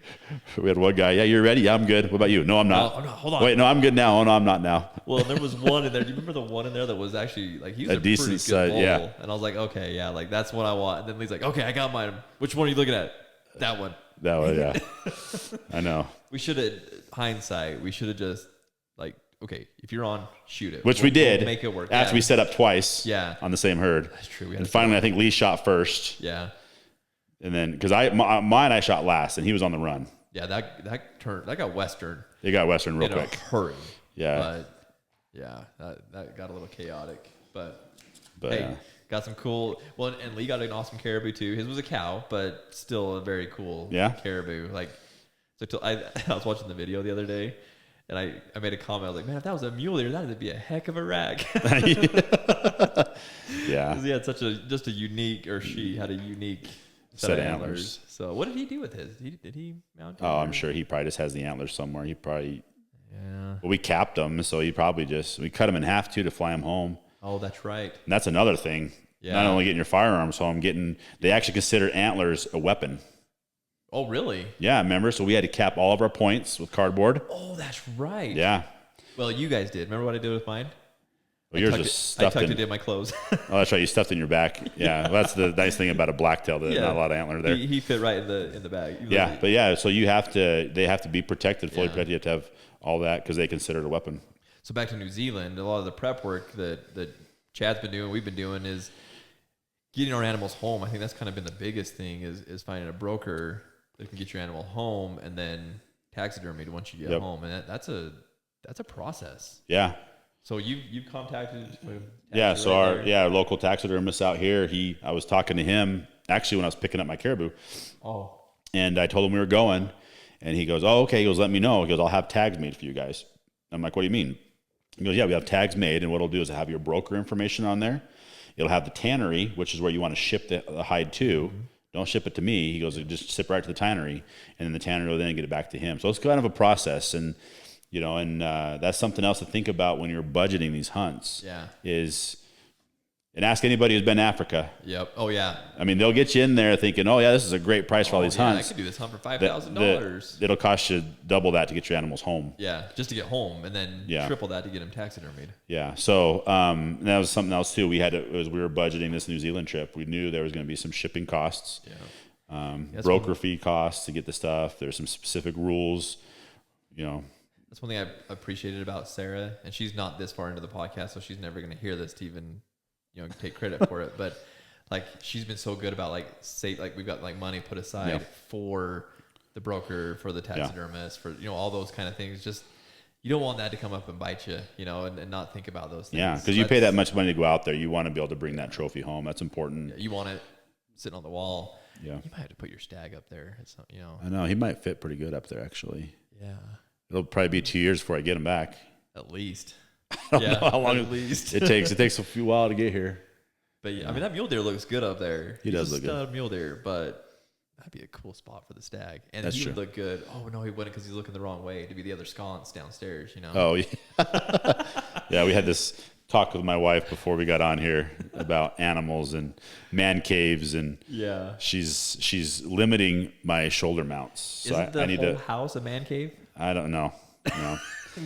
We had one guy. Yeah, you're ready. Yeah, I'm good. What about you? No, I'm not. Oh, no, hold on. Wait, no, I'm good now. Oh no, I'm not now. Well, there was one in there. Do you remember the one in there that was actually like he was a decent pretty size? good bull. Yeah. And I was like, okay, yeah, like that's what I want. And then he's like, okay, I got mine. Which one are you looking at? That one. That one, yeah. I know. We should have hindsight. We should have just like, okay, if you're on, shoot it. Which we did. We'll make it work. After we set up twice. Yeah. On the same herd. That's true. And finally, I think Lee shot first. Yeah. And then, because I shot last, and he was on the run. Yeah, that got Western. It got Western real in quick. A hurry. Yeah. But yeah, that got a little chaotic. But hey, yeah. got some cool. Well, and Lee got an awesome caribou too. His was a cow, but still a very cool caribou. Like, so I was watching the video the other day, and I made a comment. I was like, man, if that was a mule deer, that'd be a heck of a rack. Yeah. He had just a unique, or she had a unique set of antlers. So what did he do with his? Did he mount it? Oh, I'm sure he probably just has the antlers somewhere. He probably. Yeah. Well, we capped him, so he probably we cut him in half too to fly him home. Oh, that's right. And that's another thing. Yeah. Not only getting your firearms home, they actually consider antlers a weapon. Oh, really? Yeah, remember? So we had to cap all of our points with cardboard. Oh, that's right. Yeah. Well, you guys did. Remember what I did with mine? Well, yours was stuffed I tucked it in my clothes. Oh, that's right. You stuffed it in your back. Yeah. Well, that's the nice thing about a blacktail. There's not a lot of antler there. He fit right in the bag. Yeah. But yeah, so they have to be protected, fully protected. You have to have all that because they consider it a weapon. So back to New Zealand, a lot of the prep work that Chad's been doing, we've been doing is getting our animals home. I think that's kind of been the biggest thing is finding a broker that can get your animal home and then taxidermied once you get home. And that's a process. Yeah. So you've contacted so our local taxidermist out here, I was talking to him actually when I was picking up my caribou. Oh. And I told him we were going, and he goes, "Oh, okay." He goes, "Let me know." He goes, "I'll have tags made for you guys." I'm like, "What do you mean?" He goes, "Yeah, we have tags made, and what it'll do is have your broker information on there. It'll have the tannery, which is where you want to ship the hide to. Mm-hmm. Don't ship it to me." He goes, "Just ship right to the tannery, and then the tannery will then get it back to him." So it's kind of a process, and that's something else to think about when you're budgeting these hunts. Yeah, and ask anybody who's been to Africa. Yep. Oh yeah. I mean, they'll get you in there thinking, "Oh yeah, this is a great price for all these hunts." I could do this hunt for $5,000. It'll cost you double that to get your animals home. Yeah, just to get home, and then triple that to get them taxidermied. Yeah. So and that was something else too. We were budgeting this New Zealand trip. We knew there was going to be some shipping costs, broker fee costs to get the stuff. There's some specific rules, That's one thing I appreciated about Sarah, and she's not this far into the podcast, so she's never going to hear this to even, take credit for it. But like, she's been so good about we've got like money put aside for the broker, for the taxidermist, for, all those kind of things. Just, you don't want that to come up and bite you, and not think about those things. Yeah. Cause you pay that much money to go out there. You want to be able to bring that trophy home. That's important. Yeah, you want it sitting on the wall. Yeah. You might have to put your stag up there. It's not, I know he might fit pretty good up there actually. Yeah. It'll probably be 2 years before I get him back. At least. I don't know how long at least it takes. It takes a few while to get here. But I mean, that mule deer looks good up there. He does look good. Mule deer, but that'd be a cool spot for the stag. And That's he true. would look good. Oh no, he wouldn't, because he's looking the wrong way to be the other sconce downstairs. Oh yeah. Yeah, we had this talk with my wife before we got on here about animals and man caves, and she's limiting my shoulder mounts. So Isn't I need whole to house a man cave? I don't know. No.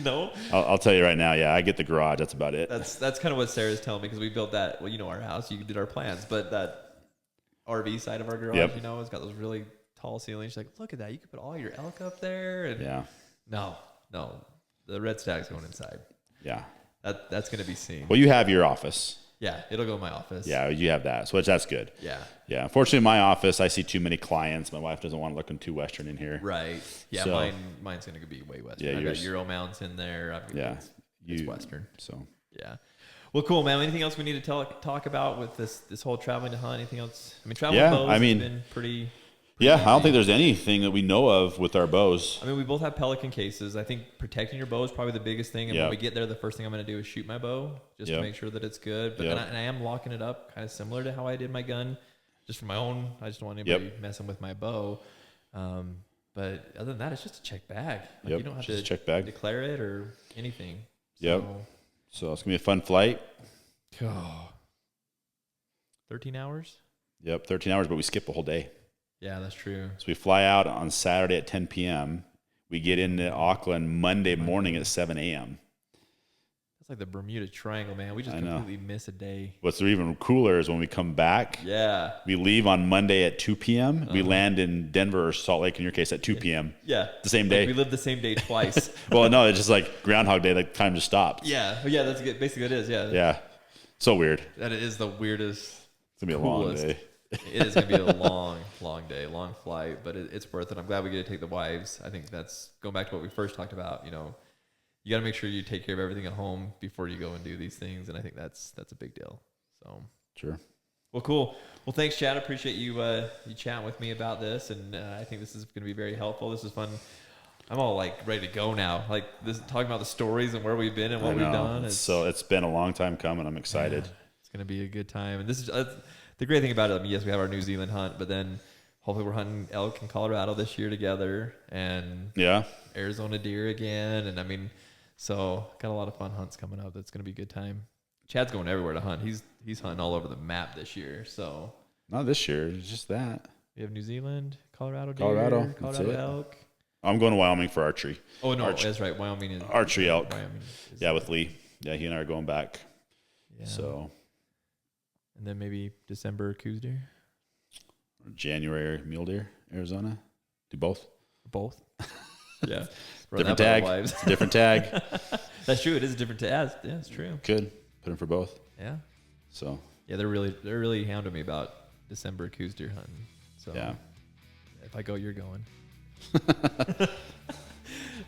No. I'll tell you right now. Yeah, I get the garage. That's about it. That's kind of what Sarah's telling me, because we built that. Well, our house. You did our plans, but that RV side of our garage, it's got those really tall ceilings. She's like, look at that. You could put all your elk up there. And no, the red stag's going inside. Yeah. That's going to be seen. Well, you have your office. Yeah, it'll go in my office. Yeah, you have that, so that's good. Yeah. Yeah. Unfortunately, in my office, I see too many clients. My wife doesn't want to look too Western in here. Right. Yeah, so, mine's going to be way Western. Yeah, I've got Euro mounts in there. It's Western. So. Yeah. Well, cool, man. Anything else we need to talk about with this whole traveling to hunt? Anything else? I mean, traveling with bows has been pretty Yeah, easy. I don't think there's anything that we know of with our bows. I mean, we both have Pelican cases. I think protecting your bow is probably the biggest thing. And when we get there, the first thing I'm going to do is shoot my bow just to make sure that it's good. But and I am locking it up kind of similar to how I did my gun, just for my own. I just don't want anybody messing with my bow. But other than that, it's just a check bag. You don't have to check bag. declare it or anything. So it's going to be a fun flight. 13 hours? Yep, 13 hours, but we skip a whole day. Yeah, that's true. So we fly out on Saturday at 10 p.m. We get into Auckland Monday morning at 7 a.m. That's like the Bermuda Triangle, man. We just completely miss a day. What's even cooler is when we come back. Yeah. We leave on Monday at 2 p.m. We land in Denver or Salt Lake, in your case, at 2 p.m. Yeah. The same day. We lived the same day twice. Well, no, it's just like Groundhog Day, like time just stopped. Yeah. Yeah, that's good. Basically it is, yeah. Yeah. So weird. That is the weirdest. It's going to be a long day. It is going to be a long day, long flight, but it's worth it. I'm glad we get to take the wives. I think that's going back to what we first talked about. You got to make sure you take care of everything at home before you go and do these things, and I think that's a big deal. So sure. Well, cool. Well, thanks, Chad. I appreciate you chatting with me about this, and I think this is going to be very helpful. This is fun. I'm all like ready to go now. Like this, talking about the stories and where we've been and what we've done. So it's been a long time coming. I'm excited. Yeah, it's going to be a good time, and this is. The great thing about it, I mean, yes, we have our New Zealand hunt, but then hopefully we're hunting elk in Colorado this year together, and Arizona deer again, and I mean, so got a lot of fun hunts coming up. That's going to be a good time. Chad's going everywhere to hunt. He's hunting all over the map this year. So not this year, it's just that we have New Zealand, Colorado deer, Colorado elk. I'm going to Wyoming for archery. Oh no, that's right. Wyoming is archery elk. Wyoming with Lee. Yeah, he and I are going back. Yeah. So. And then maybe December coos deer? Or January mule deer, Arizona. Do both? Both? Yeah. Different tag. It's a different tag. That's true. It is a different tag. Yeah, it's true. Could put them for both. Yeah. So. Yeah, they're really hounding me about December coos deer hunting. So yeah. If I go, you're going.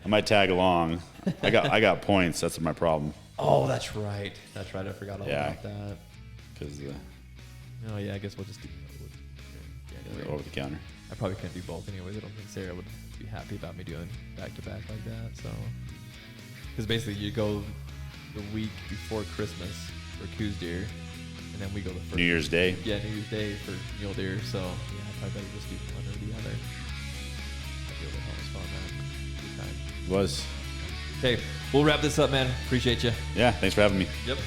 I might tag along. I got points. That's my problem. Oh, that's right. I forgot all about that. Oh yeah, I guess we'll just do January. Over the counter. I probably can't do both anyways. I don't think Sarah would be happy about me doing back to back like that. So, because basically you go the week before Christmas for coos deer, and then we go the first New Year's Day. Yeah, New Year's Day for mule deer. So yeah, I probably better just do one or the other. That'd be a little fun, man. Good time. It was. Okay, we'll wrap this up, man. Appreciate you. Yeah, thanks for having me. Yep.